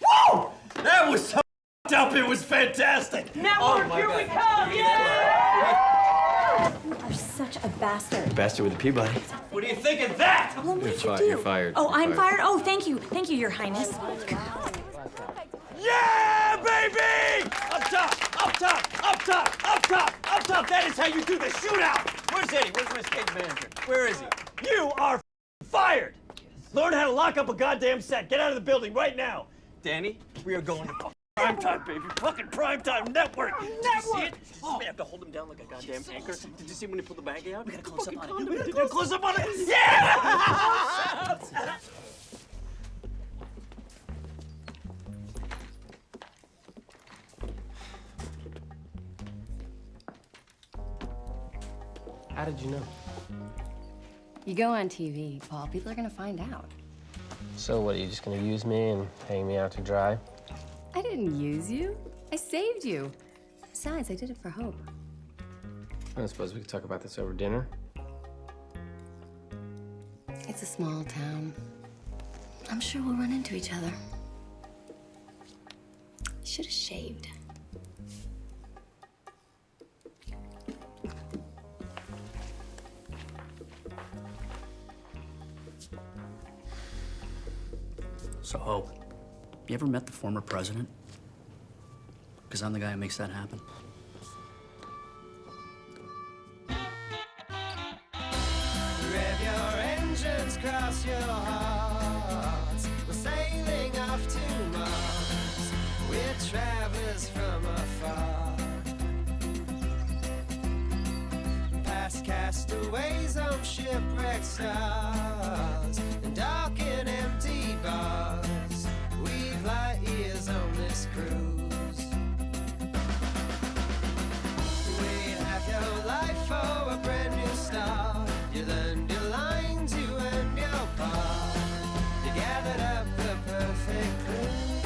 Whoa! That was so up. It was fantastic. Network, here we come! Yeah! You are such a bastard. Bastard with a Peabody. What do you think of that? Well, what did you do? You're fired. Oh, I'm fired? Oh, thank you. Thank you, Your Highness. Yeah, baby! Up top, up top, up top, up top, up top. That is how you do the shootout. Where's Eddie? Where's my stage manager? Where is he? You are fired. Learn how to lock up a goddamn set. Get out of the building right now. Danny, we are going to Prime time, baby. Fucking prime time network. Did you see it? Oh, we have to hold him down like a goddamn anchor. Did you see when he pulled the bag out? We got a close up on it. We got a close up on it. Yeah! How did you know? You go on TV, Paul, people are gonna find out. So what, are you just gonna use me and hang me out to dry? I didn't use you. I saved you. Besides, I did it for Hope. I don't suppose we could talk about this over dinner? It's a small town. I'm sure we'll run into each other. You should have shaved. So, Hope, you ever met the former president? Because I'm the guy who makes that happen. Rev your engines, cross your hearts. We're sailing off to Mars. We're travelers from afar. Past castaways on shipwrecked stars and dark and empty bars. We've light years on this cruise. Wait half your life for a brand new start. You learned your lines, you earned your part. You gathered up the perfect clues.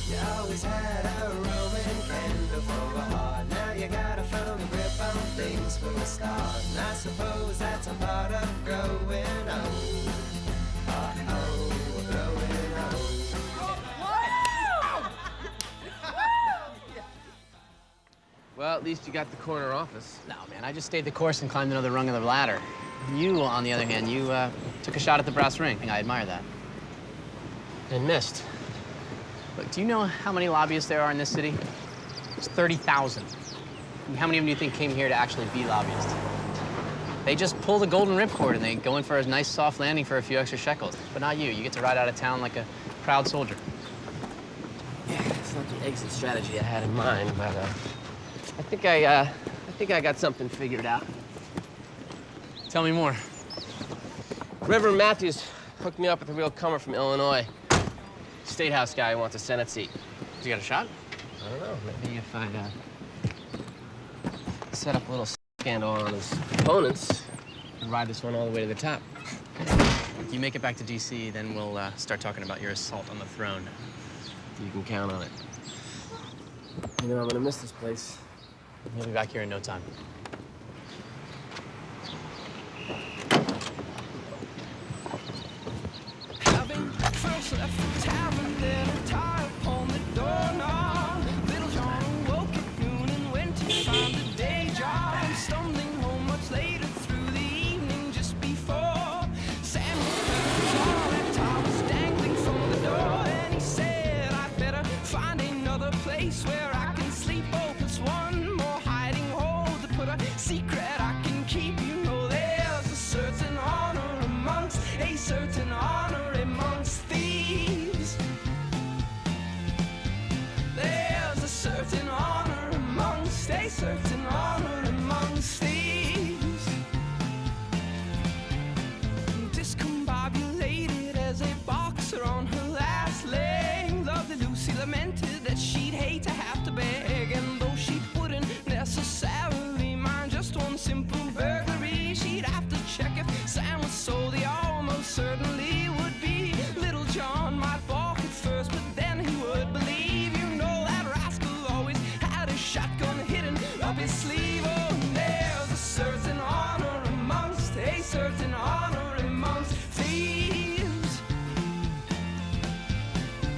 You always had a Roman candle for a heart. Now you got a firm grip on things for a start. And I suppose that's a part of growing old. Well, at least you got the corner office. No, man, I just stayed the course and climbed another rung of the ladder. You, on the other hand, you took a shot at the brass ring. I admire that. And missed. Look, do you know how many lobbyists there are in this city? It's 30,000. And how many of them do you think came here to actually be lobbyists? They just pull the golden ripcord and they go in for a nice soft landing for a few extra shekels. But not you. You get to ride out of town like a proud soldier. Yeah, it's not the exit strategy I had in mind, but I think I got something figured out. Tell me more. Reverend Matthews hooked me up with a real comer from Illinois. State House guy who wants a Senate seat. You got a shot? I don't know. Maybe if I set up a little scandal on his opponents and ride this one all the way to the top. If you make it back to D.C., then we'll start talking about your assault on the throne. You can count on it. You know, I'm gonna miss this place. You'll be back here in no time. Having first left the tavern, then a tie upon the doorknob. Little John woke at noon and went to find a day job. Stumbling home much later through the evening just before Samuel Tom was dangling from the door, and he said, I'd better find another place where I can sleep. Oh, it's one more hiding hole to put a certain honor amongst thieves. Discombobulated as a boxer on her last leg, lovely Lucy lamented that she'd hate to have to beg, and though she wouldn't necessarily mind just one simple burglary, she'd have to check if Sam was sold. He almost certainly would be. Little John might balk at first, but then he would believe. You know that rascal always had a shotgun hidden up his sleeve. Oh, and there's a certain honor amongst, a certain honor amongst thieves.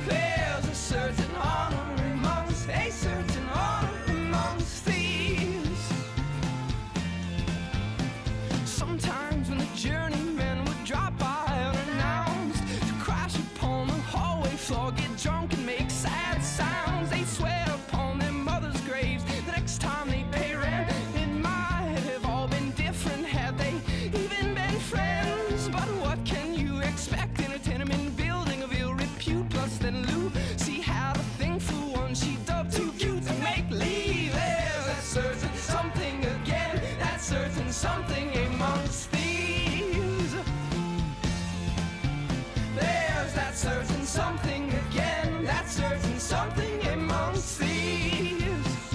There's a certain honor amongst, a certain honor amongst thieves. Sometimes when the journeymen would drop by unannounced to crash upon the hallway floor, get drunk and make sad sounds, they'd swear upon their mother's graves the next time they pay rent. It might have all been different had they even been friends, but what can you expect in a tenement building of ill repute? Plus then Lucy had a thing for one she dubbed too cute to make leave. There's that certain something again, that certain something amongst thieves. There's that certain something again, that certain something amongst thieves.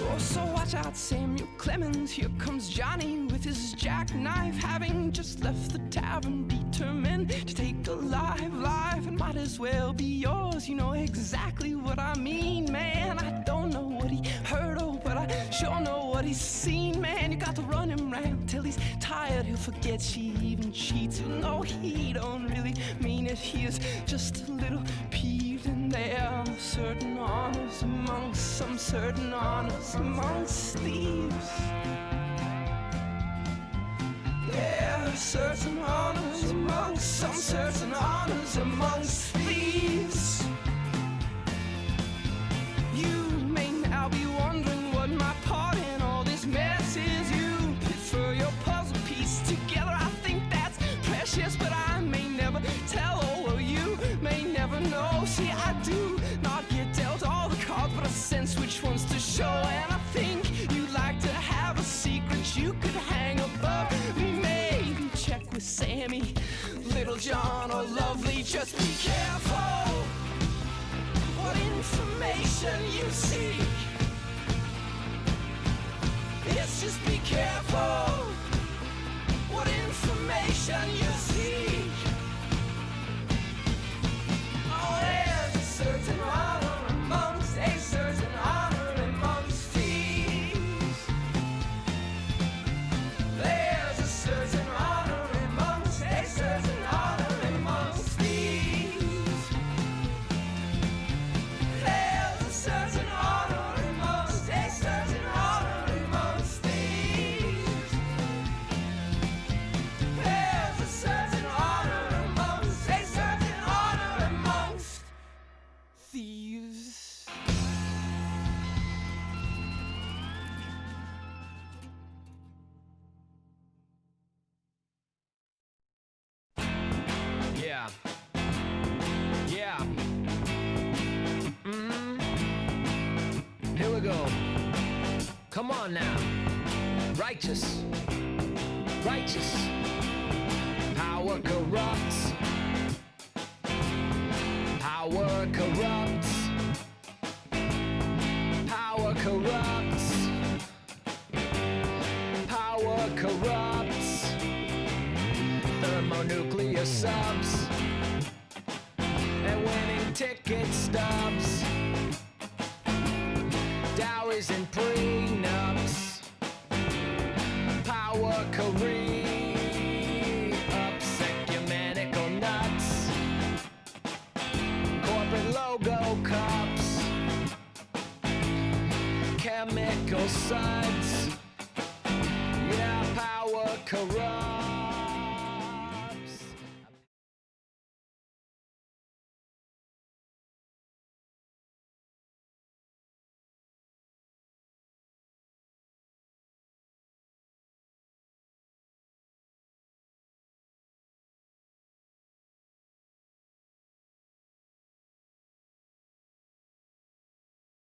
Oh, so watch out, Samuel Clemens. Here comes Johnny with his jackknife, having just left the tavern, determined to take a live life. It might as well be yours, you know exactly what I mean, man. I don't know what he heard of, but I sure know what he's seen, man. You got to run him round till he's tired, he'll forget she even cheats. You know he don't really mean it, he is just a little peeved. And there are certain honors amongst, some certain honors amongst thieves. There are certain honors amongst, some certain honors amongst thieves. You may now be wondering what my part in all this mess is. You prefer your puzzle piece together, I think that's precious, but I may never tell. Oh, well, you may never know. See, I do not get dealt all the cards, but I sense which ones to show. And I think you'd like to have a secret you could hang above me. Maybe check with Sammy, Little John, or Lovely. Just be careful what information you seek. Yes, just be careful what information you seek. Oh, there's a certain honor amongst, a certain honor amongst thieves. There's a certain honor amongst, a certain honor amongst thieves. There's a certain honor amongst, a certain honor amongst thieves. There's a certain honor amongst, a certain honor amongst thieves. Yeah. Yeah. Here we go. Come on now. Righteous. Righteous. Power corrupts. Power corrupts. Power corrupts. Power corrupts. Thermonuclear subs and winning ticket stubs, dowries and prenups, power ups, ecumenical nuts, corporate logo cups, chemical suds,